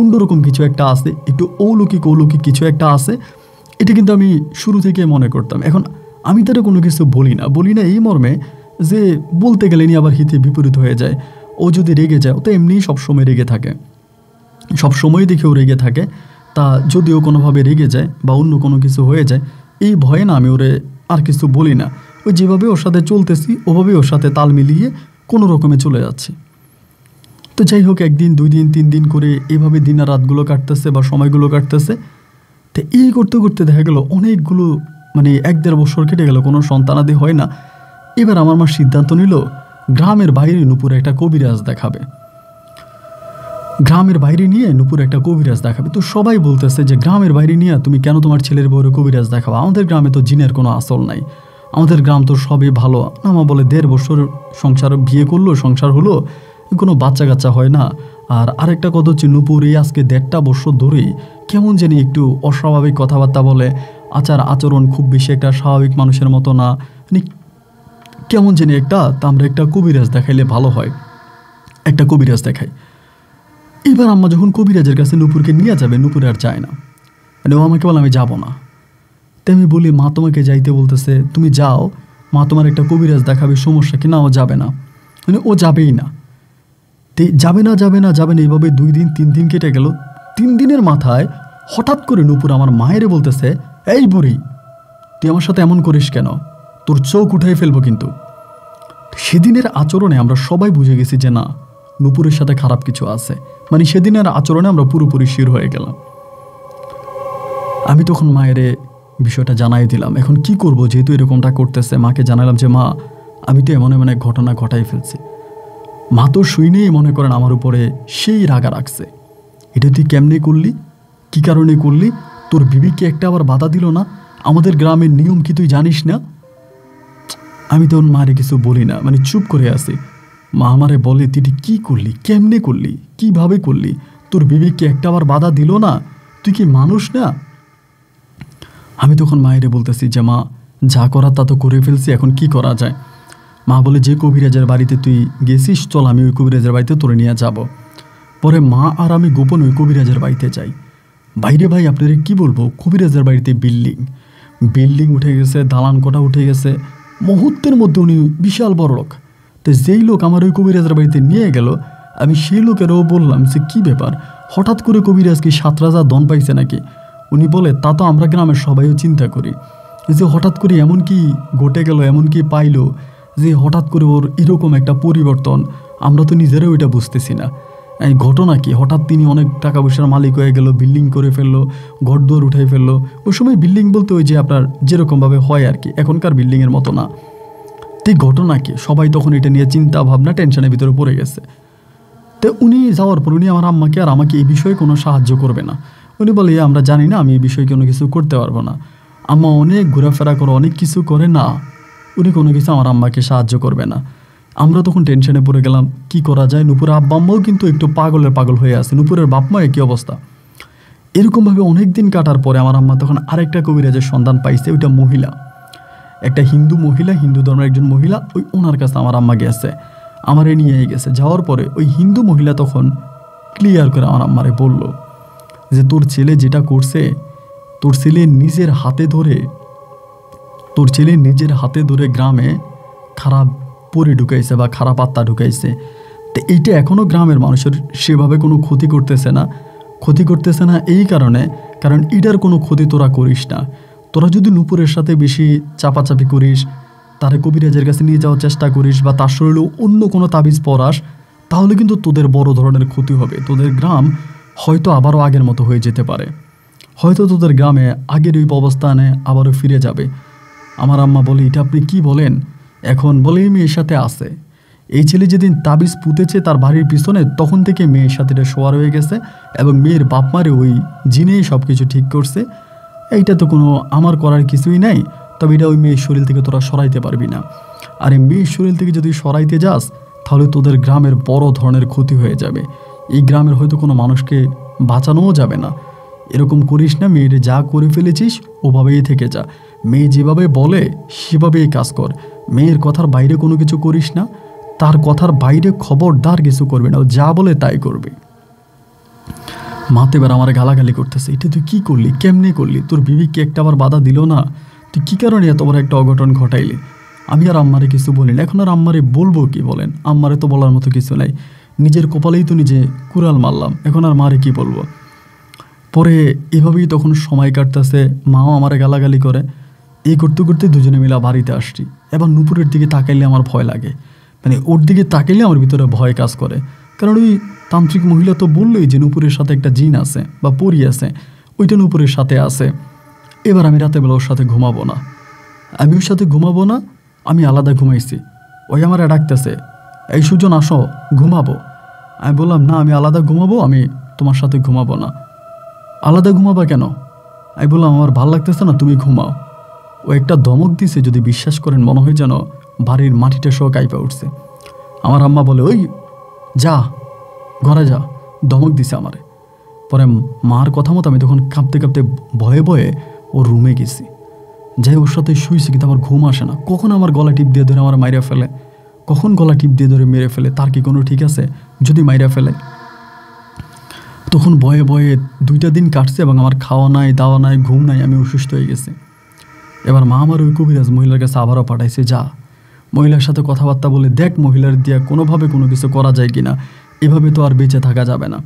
অন্যরকম কিছু একটা আছে, একটু অলৌকিক অলৌকিক কিছু একটা আছে। এটা কিন্তু আমি শুরু থেকে মনে করতাম। এখন আমি তারা কোনো কিছু বলি না এই মর্মে যে বলতে গেলে নিয়ে আবার হিতে বিপরীত হয়ে যায়। ও যদি রেগে যায়, ও তো এমনিই সবসময় রেগে থাকে, সবসময় দেখে ও রেগে থাকে। তা যদিও কোনোভাবে রেগে যায় বা অন্য কোনো কিছু হয়ে যায়, এই ভয়ে না আমি ওরে আর কিছু বলি না। ওই যেভাবে ওর সাথে চলতেছি ওভাবেই ওর সাথে তাল মিলিয়ে কোনো রকমে চলে যাচ্ছি। তো যাই হোক, 1 দিন 2 দিন 3 দিন করে এইভাবে দিন আর রাতগুলো কাটতেছে বা সময়গুলো কাটতেছে। তো এই করতে করতে দেখা গেল অনেকগুলো মানে 1-1.5 বছর কেটে গেল, কোনো সন্তানাদি হয় না। এবার আমার মা সিদ্ধান্ত নিল গ্রামের বাইরে নূপুরে একটা কবিরাজ দেখাবে, গ্রামের বাইরে নিয়ে নূপুরে একটা কবিরাজ দেখাবে। তো সবাই বলতেছে যে গ্রামের বাইরে নিয়ে তুমি কেন তোমার ছেলের বউরে কবিরাজ দেখাবো, আমাদের গ্রামে তো জিনের কোনো আসল নাই, আমাদের গ্রাম তো সবই ভালো। আমা বলে 1.5 বছর সংসার বিয়ে করলো, সংসার হলো, কোনো বাচ্চা কাচ্চা হয় না। আর আরেকটা কথা হচ্ছে নূপুর এই আজকে 1.5 বছর ধরেই কেমন জানি একটু অস্বাভাবিক কথাবার্তা বলে, আচার আচরণ খুব বেশি একটা স্বাভাবিক মানুষের মতো না, মানে কেমন জানি একটা। তা আমরা একটা কবিরাজ দেখাইলে ভালো হয়, একটা কবিরাজ দেখাই। এবার আম্মা যখন কবিরাজের কাছে নূপুরকে নিয়ে যাবে, নূপুরে আর চায় না, মানে ও আমাকে বলে আমি যাবো না। তাই আমি বলি মা তোমাকে যাইতে বলতেছে, তুমি যাও, মা তোমার একটা কবিরাজ দেখাবে, সমস্যা কি? না, ও যাবে না, মানে ও যাবেই না। যাবে না যাবে না যাবে না, এইভাবে 2 দিন 3 দিন কেটে গেল। 3 দিনের মাথায় হঠাৎ করে নূপুর আমার মায়েরে বলতেছে, এই বুড়ি তুই আমার সাথে এমন করিস কেন, তোর চোখ উঠাই ফেলবো কিন্তু। সেদিনের আচরণে আমরা সবাই বুঝে গেছি যে না, নূপুরের সাথে খারাপ কিছু আছে। মানে সেদিনের আচরণে আমরা পুরোপুরি শির হয়ে গেলাম। আমি তখন মায়েরে বিষয়টা জানাই দিলাম। এখন কি করব, যেহেতু এরকমটা করতেছে, মাকে জানালাম যে মা আমি তো এমন এমন এক ঘটনা ঘটাই ফেলছি। মা তো শুইনেই মনে করেন আমার উপরে সেই রাগা রাখছে, এটা তুই কেমনে করলি, কি কারণে করলি, তোর বিবিকে একটা আবার বাধা দিল না, আমাদের গ্রামের নিয়ম কি তুই জানিস না? আমি তখন মারে কিছু বলি না, মানে চুপ করে আছি। মা আমারে বলে তুই কি করলি, কেমনে করলি, কিভাবে করলি, তোর বিবেককে একটা আবার বাধা দিল না, তুই কি মানুষ না? আমি তখন মায়েরে বলতেছি যে মা যা করার তা তো করে ফেলছি, এখন কি করা যায়? মা বলে যে কবিরাজের বাড়িতে তুই গেছিস, চল আমি ওই কবিরাজের বাড়িতে তোরে নিয়ে যাব। পরে মা আর আমি গোপন ওই কবিরাজের বাড়িতে যাই। বাইরে ভাই আপনাদের কি বলবো, কবিরাজের বাড়িতে বিল্ডিং উঠে গেছে, দালান কোঠা উঠে গেছে, মুহূর্তের মধ্যে উনি বিশাল বড় লোক। তো যেই লোক আমার ওই কবিরাজের বাড়িতে নিয়ে গেল, আমি সেই লোকেরও বললাম যে কী ব্যাপার, হঠাৎ করে কবিরাজ কি 7 রাজা দন পাইছে নাকি? উনি বলে তা তো আমরা গ্রামের সবাইও চিন্তা করি যে হঠাৎ করে এমন কি ঘটে গেল, এমন কি পাইলো যে হঠাৎ করে ওর এরকম একটা পরিবর্তন, আমরা তো নিজেরাও এটা বুঝতেছি না। এই ঘটনা কি, হঠাৎ তিনি অনেক টাকা পয়সার মালিক হয়ে গেল, বিল্ডিং করে ফেললো, ঘরদুয়ার উঠাই ফেললো। ওই সময় বিল্ডিং বলতে ওই যে আপনার যেরকমভাবে হয় আর কি, এখনকার বিল্ডিংয়ের মতো না। ঠিক ঘটনা কি, সবাই তখন এটা নিয়ে চিন্তা ভাবনা টেনশনের ভিতরে পড়ে গেছে। তো উনি যাওয়ার পর উনি আমার আম্মাকে আর আমাকে এই বিষয়ে কোনো সাহায্য করবে না। উনি বলে আমরা জানি না, আমি এই বিষয়ে কোনো কিছু করতে পারবো না। আম্মা অনেক ঘোরাফেরা করে, অনেক কিছু করে না, উনি কোনো কিছু আমার আম্মাকে সাহায্য করবে না। আমরা তখন টেনশনে পড়ে গেলাম, কি করা যায়। নূপুরের আব্বা আম্মাও কিন্তু একটু পাগল হয়ে আছে, নূপুরের বাপ মা একই অবস্থা। এরকমভাবে অনেক দিন কাটার পরে আমার আম্মা তখন আরেকটা কবিরাজের সন্ধান পাইছে। ওইটা মহিলা, একটা হিন্দু মহিলা, হিন্দু ধর্মের একজন মহিলা, ওই ওনার কাছে আমার আম্মা গেছে, আমারে নিয়ে গেছে। যাওয়ার পরে ওই হিন্দু মহিলা তখন ক্লিয়ার করে আমার আম্মারে বলল যে তোর ছেলে যেটা করছে, তোর ছেলে নিজের হাতে ধরে গ্রামে খারাপ পরি ঢুকাইছে বা খারাপ আত্মা ঢুকাইছে। তো এইটা এখনও গ্রামের মানুষের সেভাবে কোনো ক্ষতি করতেছে না এই কারণে, কারণ এটার কোনো ক্ষতি তোরা করিস না। তোরা যদি নূপুরের সাথে বেশি চাপাচাপি করিস, তারে কবিরাজের কাছে নিয়ে যাওয়ার চেষ্টা করিস বা তার শরীরে অন্য কোনো তাবিজ পরাস, তাহলে কিন্তু তোদের বড় ধরনের ক্ষতি হবে। তোদের গ্রাম হয়তো আবারও আগের মতো হয়ে যেতে পারে, হয়তো তোদের গ্রামে আগের ওই অবস্থানে আবারও ফিরে যাবে। আমার আম্মা বলে, এটা আপনি কি বলেন? এখন বলে এই মেয়ের সাথে আছে। এই ছেলে যেদিন তাবিজ পুঁতেছে তার বাড়ির পিছনে, তখন থেকে মেয়ের সাথে এটা শোয়ার হয়ে গেছে এবং মেয়ের বাপ মারে ওই জিনেই সব কিছু ঠিক করছে। এইটা তো কোনো আমার করার কিছুই নাই, তবে এটা ওই মেয়ের শরীর থেকে তোরা সরাইতে পারবি না। আর এই মেয়ের শরীর থেকে যদি সরাইতে যাস, তাহলে তোদের গ্রামের বড় ধরনের ক্ষতি হয়ে যাবে। এই গ্রামের হয়তো কোনো মানুষকে বাঁচানোও যাবে না। এরকম করিস না, মেয়ের যা করে ফেলেছিস ওভাবেই থেকে যা। মেয়ে যেভাবে বলে সেভাবেই কাজ কর। মেয়ের কথার বাইরে কোনো কিছু করিস না, তার কথার বাইরে খবরদার কিছু করবে না, ও যা বলে তাই করবে। মাতে এবার আমার গালাগালি করতেছে, এটা তুই কী করলি, কেমনে করলি? তোর বিবিকে একটা আবার বাধা দিল না? তুই কী কারণে এত বড় একটা অঘটন ঘটাইলি? আমি আর আম্মারে কিছু বলি না। এখন আর আম্মারে বলবো কি বলেন? আম্মারে তো বলার মতো কিছু নাই, নিজের কপালেই তো নিজে কুড়াল মারলাম, এখন আর মারে কি বলবো? পরে এভাবেই তখন সময় কাটতেছে, মাও আমারে গালাগালি করে। এই করতে করতে দুজনে মিলা বাড়িতে আসছি। এবার নূপুরের দিকে তাকাইলে আমার ভয় লাগে, মানে ওর দিকে তাকাইলে আমার ভিতরে ভয় কাজ করে। কারণ ওই তান্ত্রিক মহিলা তো বললোই যে নূপুরের সাথে একটা জিন আছে বা পরী আছে, ওইটা নূপুরের সাথে আছে। এবার আমি রাতেবেলা ওর সাথে ঘুমাবো না, আমি আলাদা ঘুমাইছি। ওই আমার ডাকতেছে, এই সুজন আসো ঘুমাবো। আমি বললাম না, আমি আলাদা ঘুমাবো, আমি তোমার সাথে ঘুমাবো না। আলাদা ঘুমাবা কেন? আমি বললাম আমার ভাল লাগতেছে না, তুমি ঘুমাও। ও একটা ধমক দিছে, যদি বিশ্বাস করেন মনে হয় যেন বাড়ির মাটিটা সহ কাইপা উঠছে। আমার আম্মা বলে, ওই যা ঘরে যা, ধমক দিছে আমারে। পরে মার কথা মতো আমি তখন কাঁপতে কাঁপতে ভয়ে ভয়ে ওর রুমে গেছি, যাই ওর সাথে শুয়েছি, কিন্তু আমার ঘুম আসে না। কখন আমার গলা টিপ দিয়ে ধরে আমার মাইরা ফেলে, কখন গলা টিপ দিয়ে ধরে মেরে ফেলে, তার কি কোনো ঠিক আছে? যদি মাইরা ফেলে, তখন ভয়ে ভয়ে 2টা দিন কাটছে এবং আমার খাওয়া নাই, দাওয়া নাই, ঘুম নাই, আমি অসুস্থ হয়ে গেছি। এবার মা আমার ওই কবিরাজ মহিলার কাছে আবারও পাঠাইছে, যা মহিলার সাথে কথাবার্তা বলে দেখ মহিলার দিয়া কোনোভাবে কোনো কিছু করা যায় কিনা, এভাবে তো আর বেঁচে থাকা যাবে না।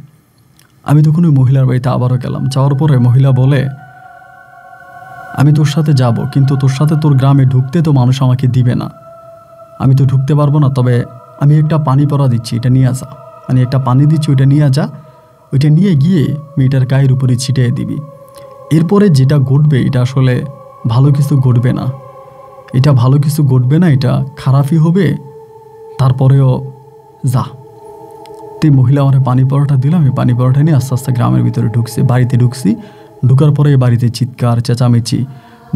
আমি তখন ওই মহিলার বাড়িতে আবারও গেলাম। যাওয়ার পরে মহিলা বলে, আমি তোর সাথে যাব, কিন্তু তোর সাথে তোর গ্রামে ঢুকতে তো মানুষ আমাকে দিবে না, আমি তো ঢুকতে পারবো না। তবে আমি একটা পানি পরা দিচ্ছি, এটা নিয়ে আসা, মানে একটা পানি দিচ্ছি, ওইটা নিয়ে যা, ওইটা নিয়ে গিয়ে মেয়েটার গায়ের উপরে ছিটিয়ে দিবি। এরপরে যেটা ঘটবে এটা আসলে ভালো কিছু ঘটবে না, এটা খারাপই হবে। তারপরেও যা। তে মহিলা আমার পানি পরোটা দিলাম, আমি পানি পরোটা নিয়ে আস্তে আস্তে গ্রামের ভিতরে বাড়িতে ঢুকছি। ঢুকার পরে বাড়িতে চিৎকার চেঁচামেচি,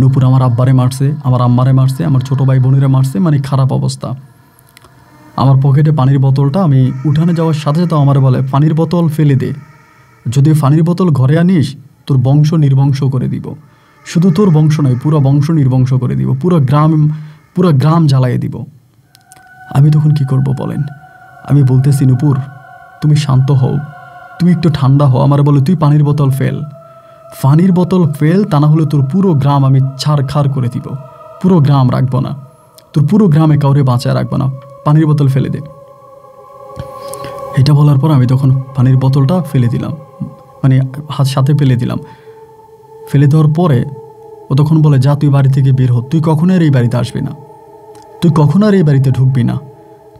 নূপুর আমার আব্বারে মারছে, আমার আম্মারে মারছে, আমার ছোটো ভাই বোনেরা মারছে, মানে খারাপ অবস্থা। আমার পকেটে পানির বোতলটা, আমি উঠানে যাওয়ার সাথে সাথে আমার বলে, পানির বোতল ফেলে দে, যদি পানির বোতল ঘরে আনিস তোর বংশ নির্বংশ করে দিব। শুধু তোর বংশ নয়, পুরো বংশ নির্বংশ করে দিব, পুরো গ্রাম জ্বালাইয়ে দিব। আমি তখন কি করব বলেন? আমি বলতেছি, নূপুর তুমি শান্ত হও, তুমি একটু ঠান্ডা হও। আমার বলে, তুই পানির বোতল ফেল, তা না হলে তোর পুরো গ্রাম আমি ছাড়খাড় করে দিব, পুরো গ্রাম রাখবো না, তোর পুরো গ্রামে কাউরে বাঁচায় রাখবো না, পানির বোতল ফেলে দে। এটা বলার পর আমি তখন পানির বোতলটা ফেলে দিলাম, মানে সাথে ফেলে দিলাম। ফেলে দেওয়ার পরে ও তখন বলে, যা তুই বাড়ি থেকে বের হ, তুই কখনো আর এই বাড়িতে আসবি না, তুই কখনো আর এই বাড়িতে ঢুকবি না,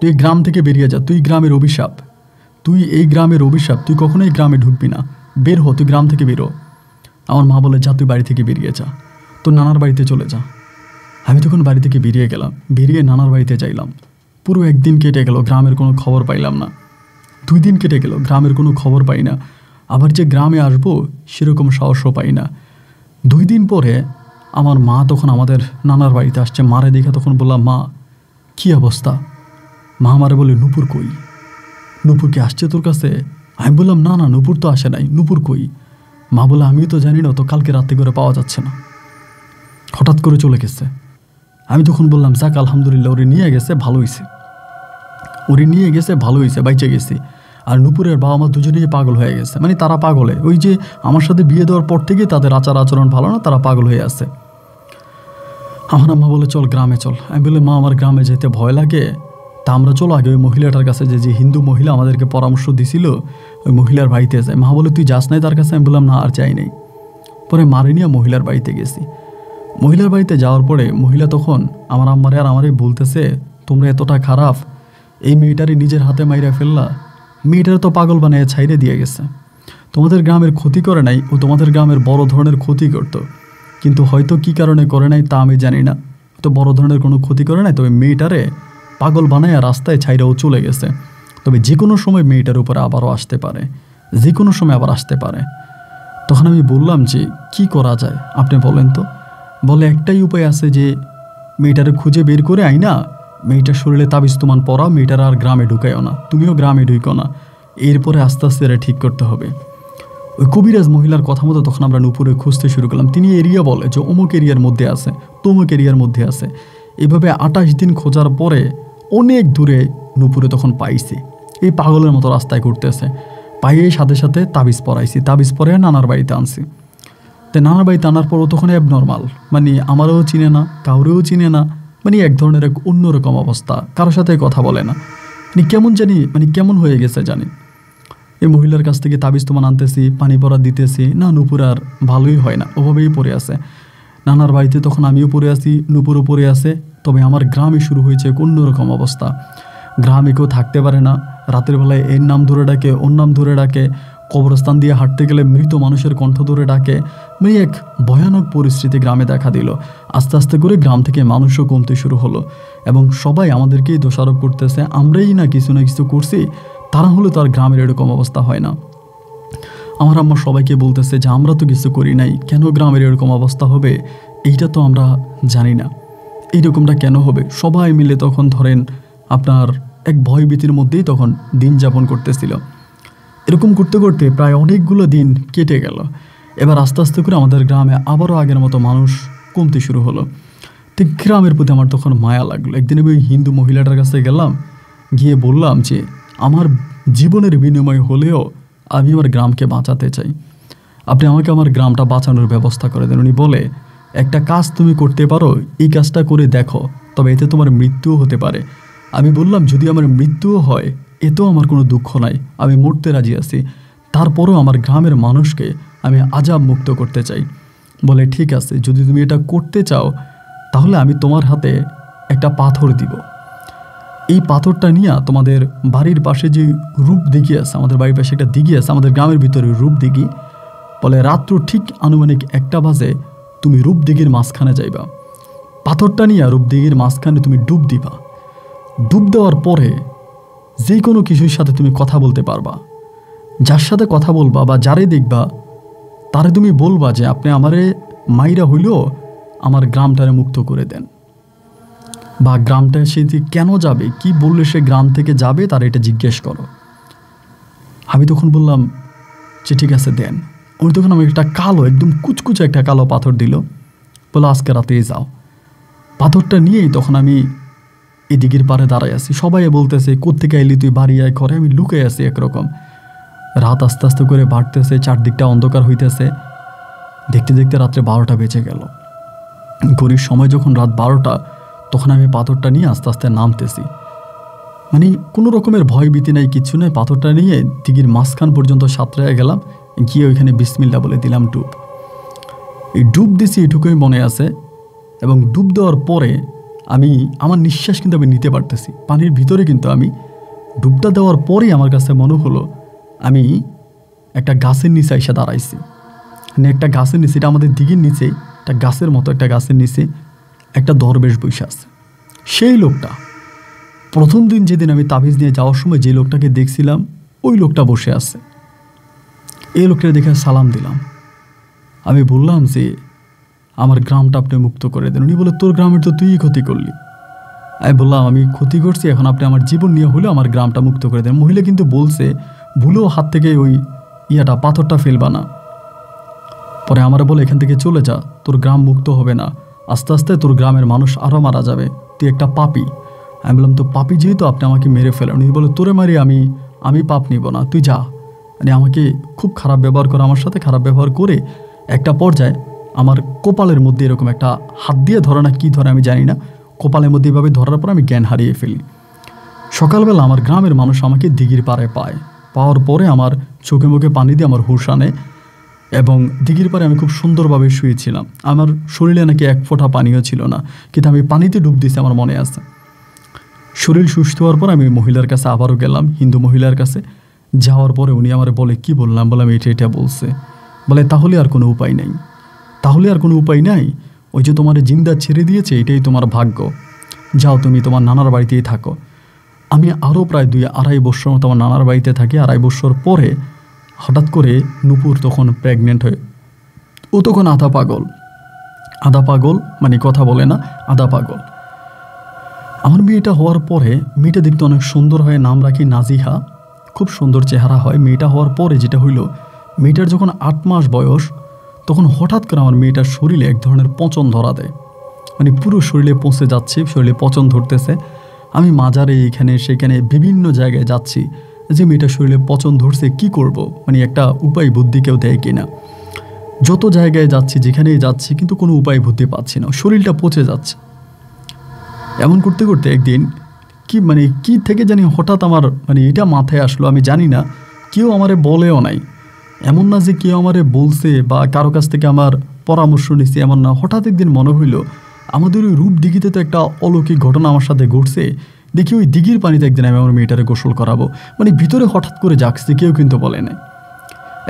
তুই গ্রাম থেকে বেরিয়ে যা, তুই এই গ্রামের অভিশাপ, তুই কখনো এই গ্রামে ঢুকবি না, বের হ, তুই গ্রাম থেকে বেরো। আমার মা বলে, যা তুই বাড়ি থেকে বেরিয়ে যা, তোর নানার বাড়িতে চলে যা। আমি তখন বাড়ি থেকে বেরিয়ে নানার বাড়িতে যাইলাম। পুরো 1 দিন কেটে গেল, গ্রামের কোনো খবর পাইলাম না। 2 দিন কেটে গেল, গ্রামের কোনো খবর পাই না। আবার যে গ্রামে আসবো সেরকম সাহসও পাই না। 2 দিন পরে আমার মা তখন আমাদের নানার বাড়িতে আসছে। মারে দেখে তখন বললাম, মা কী অবস্থা? মা আমারে বলে, নূপুর কই? নূপুর কি আসছে তোর কাছে? আমি বললাম, না নূপুর তো আসে নাই, নূপুর কই? মা বলে, আমিও তো জানি না, তো কালকে রাত্রে করে পাওয়া যাচ্ছে না, হঠাৎ করে চলে গেছে। আমি তখন বললাম, যাক আলহামদুলিল্লাহ, ওরে নিয়ে গেছে ভালো হয়েছে, বাইচে গেছি। আর নূপুরের বাবা মা দুজনেই পাগল হয়ে গেছে, মানে তারা পাগলে, ওই যে আমার সাথে বিয়ে দেওয়ার পর থেকে তাদের আচরণ ভালো না, তারা পাগল হয়ে আছে। আমার আম্মা বলে, চল গ্রামে চল। আমি বলে, মা আমার গ্রামে যেতে ভয় লাগে, তা আমরা চলো আগে ওই মহিলাটার কাছে, যে হিন্দু মহিলা আমাদেরকে পরামর্শ দিছিল, ওই মহিলার বাড়িতে যাই। মা বলে তুই যাস নাই তার কাছে? আমি বললাম না, আর যাই নাই। পরে মারে নিয়ে মহিলার বাড়িতে গেছি। মহিলার বাড়িতে যাওয়ার পরে মহিলা তখন আমার আম্মারে আর আমারে বলতেছে, তোমরা এতটা খারাপ, এই মেয়েটারে নিজের হাতে মাইরা ফেললা, মেয়েটারে তো পাগল বানিয়ে ছাইরে দিয়ে গেছে, তোমাদের গ্রামের ক্ষতি করে নাই, ও তোমাদের গ্রামের বড় ধরনের ক্ষতি করতো, কিন্তু হয়তো কি কারণে করে নাই তা আমি জানি না, তো বড় ধরনের কোনো ক্ষতি করে নাই, তবে মেয়েটারে পাগল বানায় রাস্তায় ছাইরাও চলে গেছে, তবে যে কোনো সময় মেয়েটার উপরে আবারও আসতে পারে, যে কোনো সময় আবার আসতে পারে। তখন আমি বললাম যে কি করা যায় আপনি বলেন তো। বলে একটাই উপায় আছে, যে মেয়েটারে খুঁজে বের করে আইনা মেয়েটার শরীরে তাবিজ তুমান পরাও, মেয়েটার আর গ্রামে ঢুকাইও না, তুমিও গ্রামে ঢুকো না, এরপরে আস্তে আস্তে এরা ঠিক করতে হবে। ওই কবিরাজ মহিলার কথা মতো তখন আমরা নূপুরে খুঁজতে শুরু করলাম। তিনি এরিয়া বলে যে অমুক এরিয়ার মধ্যে আছে, তমুক এরিয়ার মধ্যে আছে। এভাবে 28 দিন খোঁজার পরে অনেক দূরে নূপুরে তখন পাইছি। এই পাগলের মতো রাস্তায় ঘুরতেছে, পাইয়েই সাথে সাথে তাবিজ পরাইছি, তাবিজ পরে নানার বাড়িতে আনছি। তো নানার বাড়িতে আনার পরও তখন অ্যাবনর্মাল, মানে আমারও চিনে না, কাউরেও চিনে না, মানে এক ধরনের এক অন্যরকম অবস্থা, কারোর সাথে কথা বলে না, মানে কেমন জানি, মানে কেমন হয়ে গেছে জানি। এই মহিলার কাছ থেকে তাবিজ তোমার আনতেছি, পানি পরা দিতেছি, না নূপুর আর ভালোই হয় না, ওভাবেই পড়ে আছে। নানার বাড়িতে তখন আমিও পড়ে আছি, নূপুরও পড়ে আছে। তবে আমার গ্রামে শুরু হয়েছে অন্যরকম অবস্থা। গ্রামে কেউ থাকতে পারে না, রাতের বেলায় এর নাম ধরে ডাকে, ওর নাম ধরে ডাকে, কবরস্থান দিয়ে হাঁটতে গেলে মৃত মানুষের কণ্ঠ ধরে ডাকে, মানে এক ভয়ানক পরিস্থিতি গ্রামে দেখা দিল। আস্তে আস্তে করে গ্রাম থেকে মানুষও কমতে শুরু হলো, এবং সবাই আমাদেরকেই দোষারোপ করতেছে, আমরাই না কিছু করছি, তারা হলে তো আর গ্রামের এরকম অবস্থা হয় না। আমার আম্মা সবাইকে বলতেছে যে আমরা তো কিছু করি নাই, কেন গ্রামের এরকম অবস্থা হবে, এইটা তো আমরা জানি না, এইরকমটা কেন হবে। সবাই মিলে তখন ধরেন আপনার এক ভয়ভীতির মধ্যেই তখন দিন যাপন করতেছিল। এরকম করতে করতে প্রায় অনেকগুলো দিন কেটে গেল। এবার আস্তে আস্তে করে আমাদের গ্রামে আবারও আগের মতো মানুষ কমতে শুরু হলো। তো গ্রামের প্রতি আমার তখন মায়া লাগলো। একদিন আমি ওই হিন্দু মহিলাটার কাছে গেলাম, গিয়ে বললাম যে আমার জীবনের বিনিময় হলেও আমি আমার গ্রামকে বাঁচাতে চাই, আপনি আমাকে আমার গ্রামটা বাঁচানোর ব্যবস্থা করে দেন। উনি বলে, একটা কাজ তুমি করতে পারো, এই কাজটা করে দেখো, তবে এতে তোমার মৃত্যুও হতে পারে। আমি বললাম, যদি আমার মৃত্যুও হয় এতেও আমার কোনো দুঃখ নাই, আমি মরতে রাজি আছি, তারপরও আমার গ্রামের মানুষকে আমি আযাব মুক্ত করতে চাই। বলে ঠিক আছে, যদি তুমি এটা করতে চাও তাহলে আমি তোমার হাতে একটা পাথর দিব, এই পাথরটা নিয়ে তোমাদের বাড়ির পাশে যে রূপ দিঘি আছে, আমাদের বাড়ির পাশে একটা দিঘি আছে, আমাদের গ্রামের ভিতরে রূপ দিঘি, বলে রাত্র ঠিক আনুমানিক 1টা বাজে তুমি রূপ দিঘির মাঝখানে যাইবা, পাথরটা নিয়ে রূপ দিঘির মাঝখানে তুমি ডুব দিবা, ডুব দেওয়ার পরে যে কোনো কিছুর সাথে তুমি কথা বলতে পারবা, যার সাথে কথা বলবা বা যারে দেখবা তারে তুমি বলবা যে আপনি আমারে মাইরা হইলেও আমার গ্রামটারে মুক্ত করে দেন, বা গ্রামটা সে কেন যাবে, কি বললে সে গ্রাম থেকে যাবে, তার এটা জিজ্ঞেস করো। আমি তখন বললাম যে ঠিক আছে দেন। উনি তখন আমি একটা কালো, একদম কুচকুচে একটা কালো পাথর দিল, বলে আজকে রাতেই যাও। পাথরটা নিয়েই তখন আমি এই দিঘির পাড়ে দাঁড়াই আছি, সবাই বলতেছে কোত্থেকে এলি তুই, বাড়ি আয় ঘরে। আমি লুকে আছি একরকম। রাত আস্তে আস্তে করে বাড়তেছে, চারদিকটা অন্ধকার হইতেছে, দেখতে দেখতে রাত্রে 12টা বেজে গেল। ঘড়ির সময় যখন রাত 12টা, তখন আমি পাথরটা নিয়ে আস্তে আস্তে নামতেছি, মানে কোনো রকমের ভয় ভীতি নাই, কিচ্ছু নেই। পাথরটা নিয়ে দিঘির মাঝখান পর্যন্ত সাঁতরে গেলাম, গিয়ে ওইখানে বিসমিল্লা বলে দিলাম ডুব। এই ডুব দিছি এটুকুই মনে আছে, এবং ডুব দেওয়ার পরে আমার নিঃশ্বাস কিন্তু আমি নিতে পারতেছি পানির ভিতরে, কিন্তু আমি ডুবটা দেওয়ার পরেই আমার কাছে মনে হলো আমি একটা গাছের নিচে এসে দাঁড়াইছি। মানে একটা গাছের নিচে, এটা আমাদের দিঘির নিচে একটা গাছের মতো, একটা গাছের নিচে একটা দরবেশ বসে আছে। সেই লোকটা প্রথম দিন যেদিন আমি তাবিজ নিয়ে যাওয়ার সময় যে লোকটাকে দেখছিলাম, ওই লোকটা বসে আছে। এই লোকটা দেখে সালাম দিলাম। আমি বললাম যে আমার গ্রামটা আপনি মুক্ত করে দেন। উনি বলে, তোর গ্রামের তো তুই ক্ষতি করলি। আমি বললাম, আমি ক্ষতি করছি, এখন আপনি আমার জীবন নিয়ে হলেও আমার গ্রামটা মুক্ত করে দেন। মহিলা কিন্তু বলছে ভুলেও হাত থেকে ওই পাথরটা ফেলবা না। পরে আমার বলে, এখান থেকে চলে যা, তোর গ্রাম মুক্ত হবে না, আস্তে আস্তে তোর গ্রামের মানুষ আরও মারা যাবে, তুই একটা পাপী। আমি বললাম, তো পাপী যেহেতু আপনি আমাকে মেরে ফেলেন। উনি বলে, তোরে মারি আমি পাপ নিব না, তুই যা। মানে আমাকে খুব খারাপ ব্যবহার করে, আমার সাথে খারাপ ব্যবহার করে একটা পর্যায়ে আমার কপালের মধ্যে এরকম একটা হাত দিয়ে ধরে না কি ধরে আমি জানি না, কপালের মধ্যে এভাবে ধরার পর আমি জ্ঞান হারিয়ে ফেলি। সকালবেলা আমার গ্রামের মানুষ আমাকে দিঘির পাড়ে পায়, পাওয়ার পরে আমার চোখে মুখে পানি দিয়ে আমার হুঁশ আনে এবং দিঘির পাড়ে আমি খুব সুন্দরভাবে শুয়েছিলাম। আমার শরীরে নাকি এক ফোঁটা পানিও ছিল না, কিন্তু আমি পানিতে ডুব দিয়েছি আমার মনে আছে। শরীর সুস্থ হওয়ার পর আমি মহিলার কাছে আবারও গেলাম, হিন্দু মহিলার কাছে। যাওয়ার পরে উনি আমার বলে, কি বললাম? বললাম এটা বলছে। বলে তাহলে আর কোনো উপায় নেই, তাহলে আর কোনো উপায় নাই, ওই যে তোমার জিন্দা ছেড়ে দিয়েছে, এটাই তোমার ভাগ্য, যাও তুমি তোমার নানার বাড়িতেই থাকো। আমি আরও প্রায় 2-2.5 বছর মতো আমার নানার বাড়িতে থাকি। 2.5 বছর পরে হঠাৎ করে নূপুর তখন প্রেগনেন্ট হয়ে, ও তখন আধা পাগল, মানে কথা বলে না, আধা পাগল। আমার মেয়েটা হওয়ার পরে মেয়েটা দেখতে অনেক সুন্দর হয়, নাম রাখি নাজিহা, খুব সুন্দর চেহারা হয়। মেয়েটা হওয়ার পরে যেটা হইল, মেয়েটার যখন 8 মাস বয়স, তখন হঠাৎ করে আমার মেয়েটার শরীরে এক ধরনের পচন ধরা দেয়, মানে পুরো শরীরে পচে যাচ্ছে, শরীরে পচন ধরতেছে। আমি মাজারে এখানে সেখানে বিভিন্ন জায়গায় যাচ্ছি যে মেয়েটার শরীরে পচন ধরছে, কি করব, মানে একটা উপায় বুদ্ধি কেউ দেয় কিনা। যত জায়গায় যাচ্ছি, যেখানেই যাচ্ছি, কিন্তু কোনো উপায় বুদ্ধি পাচ্ছি না, শরীরটা পচে যাচ্ছে। এমন করতে করতে একদিন কি থেকে জানি হঠাৎ আমার এটা মাথায় আসলো, আমি জানি না, কেউ আমারে বলেও নাই, এমন না যে কেউ আমারে বলছে বা কারো কাছ থেকে আমার পরামর্শ নিচ্ছে, এমন না। হঠাৎ একদিন মনে হইল আমাদের ওই রূপ দিঘিতে তো একটা অলৌকিক ঘটনা আমার সাথে ঘটছে, দেখি ওই দিঘির পানিতে একদিন আমি আমার মেয়েটারে গোসল করাবো। ভিতরে হঠাৎ করে জাগছে, কেউ কিন্তু বলে নাই।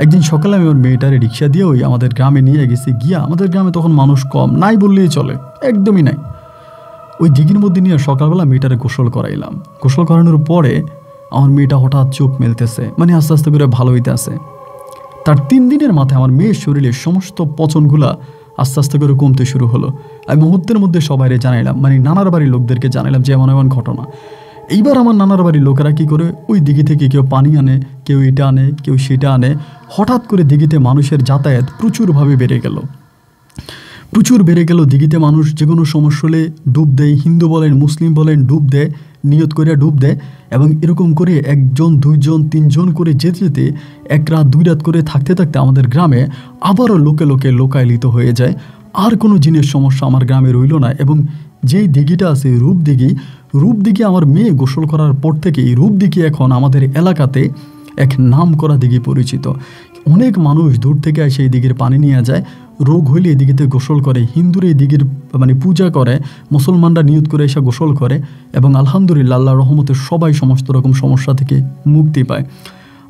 একদিন সকালে আমি আমার মেয়েটারে রিক্সা দিয়ে ওই আমাদের গ্রামে নিয়ে গেছি। গিয়া, আমাদের গ্রামে তখন মানুষ কম, নাই বললেই চলে, একদমই নাই। ওই দিঘির মধ্যে নিয়ে সকালবেলা মেয়েটারে গোসল করাইলাম। গোসল করানোর পরে আমার মেয়েটা হঠাৎ চোখ মেলতেছে, আস্তে আস্তে করে ভালো হইতে আছে। তার 3 দিনের মাথায় আমার মেয়ের শরীরে সমস্ত পচনগুলা আস্তে আস্তে করে কমতে শুরু হলো। আমি মুহূর্তের মধ্যে সবাইরে জানাইলাম, নানার বাড়ির লোকদেরকে জানাইলাম যে এমন ঘটনা। এইবার আমার নানার বাড়ির লোকেরা কি করে, ওই দিঘি থেকে কেউ পানি আনে, কেউ এটা আনে, কেউ সেটা আনে। হঠাৎ করে দিঘিতে মানুষের যাতায়াত প্রচুরভাবে বেড়ে গেল। দিঘিতে মানুষ যে কোনো সমস্যা হলে ডুব দেয়, হিন্দু বলেন মুসলিম বলেন, ডুব দেয়, নিয়ত করে ডুব দেয়। এবং এরকম করে 1 জন 2 জন 3 জন করে যেতে 1 রাত 2 রাত করে থাকতে আমাদের গ্রামে আবারও লোকে লোকায়লিত হয়ে যায়। আর কোনো জিনিস সমস্যা আমার গ্রামে রইল না। এবং যেই দিঘিটা আছে রূপদিঘি, আমার মেয়ে গোসল করার পর থেকে এই রূপদিঘি এখন আমাদের এলাকাতে এক নাম করা দিঘি পরিচিত। অনেক মানুষ দূর থেকে এসে এই দিঘির পানি নিয়ে যায়, রোগ হইলে এই দিঘিতে গোসল করে, হিন্দুরা এই দিঘির পূজা করে, মুসলমানরা নিয়ত করে এসে গোসল করে। এবং আলহামদুলিল্লাহ, আল্লাহর রহমতে সবাই সমস্ত রকম সমস্যা থেকে মুক্তি পায়।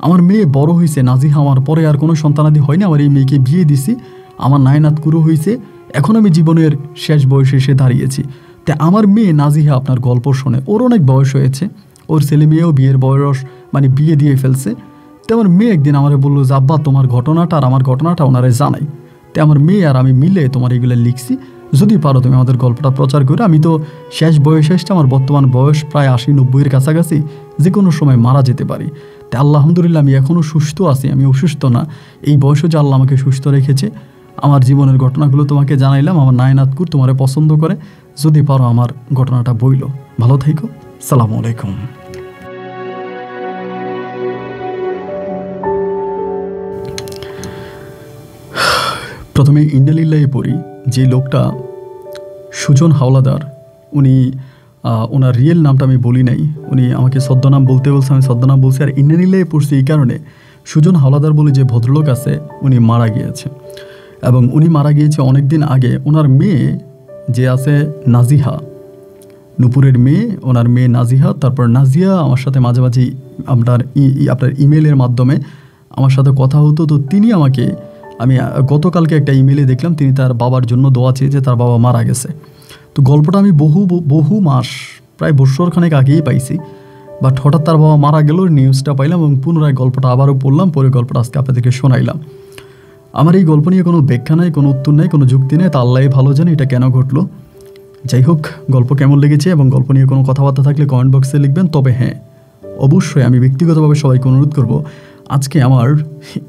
আমার মেয়ে বড় হয়েছে, নাজিহা, আমার পরে আর কোনো সন্তানাদি হয়নি। আমার এই মেয়েকে বিয়ে দিছি, আমার নায়নাত কুরু হয়েছে, এখন আমি জীবনের শেষ বয়সে এসে দাঁড়িয়েছি। তাই আমার মেয়ে নাজিহা আপনার গল্প শোনে, ওর অনেক বয়স হয়েছে, ওর ছেলে মেয়েও বিয়ের বয়স বিয়ে দিয়ে ফেলছে। তো আমার মেয়ে একদিন আমারে বললো যে আব্বা, তোমার ঘটনাটা আর আমার ঘটনাটা ওনারে জানাই। তো আমার মেয়ে আর আমি মিলে তোমার এগুলো লিখছি, যদি পারো তুমি আমাদের গল্পটা প্রচার করে। আমি তো শেষ বয়সে এসছি, আমার বর্তমান বয়স প্রায় 80-90-এর কাছাকাছি, যে কোনো সময় মারা যেতে পারি। তাই আলহামদুলিল্লাহ আমি এখনও সুস্থ আছি, আমি অসুস্থ না। এই বয়সে যে আল্লাহ আমাকে সুস্থ রেখেছে, আমার জীবনের ঘটনাগুলো তোমাকে জানাইলাম। আমার নায়নাতকুর তোমারে পছন্দ করে, যদি পারো আমার ঘটনাটা বইলো। ভালো থাইকো, সালামু আলাইকুম। প্রথমে ইন্নালিল্লাহি পড়ি। যে লোকটা সুজন হাওলাদার, উনি ওনার রিয়েল নামটা আমি বলি নাই, উনি আমাকে ছদ্মনাম বলতে বলছে, আমি ছদ্মনাম বলছি। আর ইন্নালিল্লাহি পড়ছি এই কারণে, সুজন হাওলাদার বলে যে ভদ্রলোক আছে, উনি মারা গিয়েছে। এবং উনি মারা গিয়েছে অনেক দিন আগে। ওনার মেয়ে যে আছে নাজিহা, নূপুরের মেয়ে, ওনার মেয়ে নাজিহা, তারপর নাজিয়া আমার সাথে মাঝে মাঝে আপনার ইমেলের মাধ্যমে আমার সাথে কথা হতো। তো তিনি আমাকে, আমি গতকালকে একটা ইমেলে দেখলাম তিনি তার বাবার জন্য দোয়া চেয়েছে, তার বাবা মারা গেছে। তো গল্পটা আমি বহু মাস, প্রায় বছরখানেক আগেই পাইছি, বাট হঠাৎ তার বাবা মারা গেল, নিউজটা পাইলাম এবং পুনরায় গল্পটা আবারও পড়লাম, পরে গল্পটা আজকে আপনাদেরকে শোনাইলাম। আমার এই গল্প নিয়ে কোনো ব্যাখ্যা নাই, কোনো উত্তর নেই, কোনো যুক্তি নেই, তা আল্লাহই ভালো জানে এটা কেন ঘটলো। যাই হোক, গল্প কেমন লেগেছে এবং গল্প নিয়ে কোনো কথাবার্তা থাকলে কমেন্ট বক্সে লিখবেন। তবে হ্যাঁ, অবশ্যই আমি ব্যক্তিগতভাবে সবাইকে অনুরোধ করব, আজকে আমার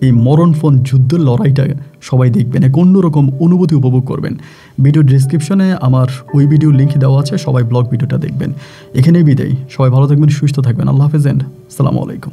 এই মরণপণ যুদ্ধের লড়াইটা সবাই দেখবেন, এক অন্যরকম অনুভূতি উপভোগ করবেন। ভিডিও ডিসক্রিপশনে আমার ওই ভিডিও লিঙ্ক দেওয়া আছে, সবাই ব্লগ ভিডিওটা দেখবেন। এখানেই বিদায়, সবাই ভালো থাকবেন, সুস্থ থাকবেন। আল্লাহ হাফেজ এন্ড আসসালামু আলাইকুম।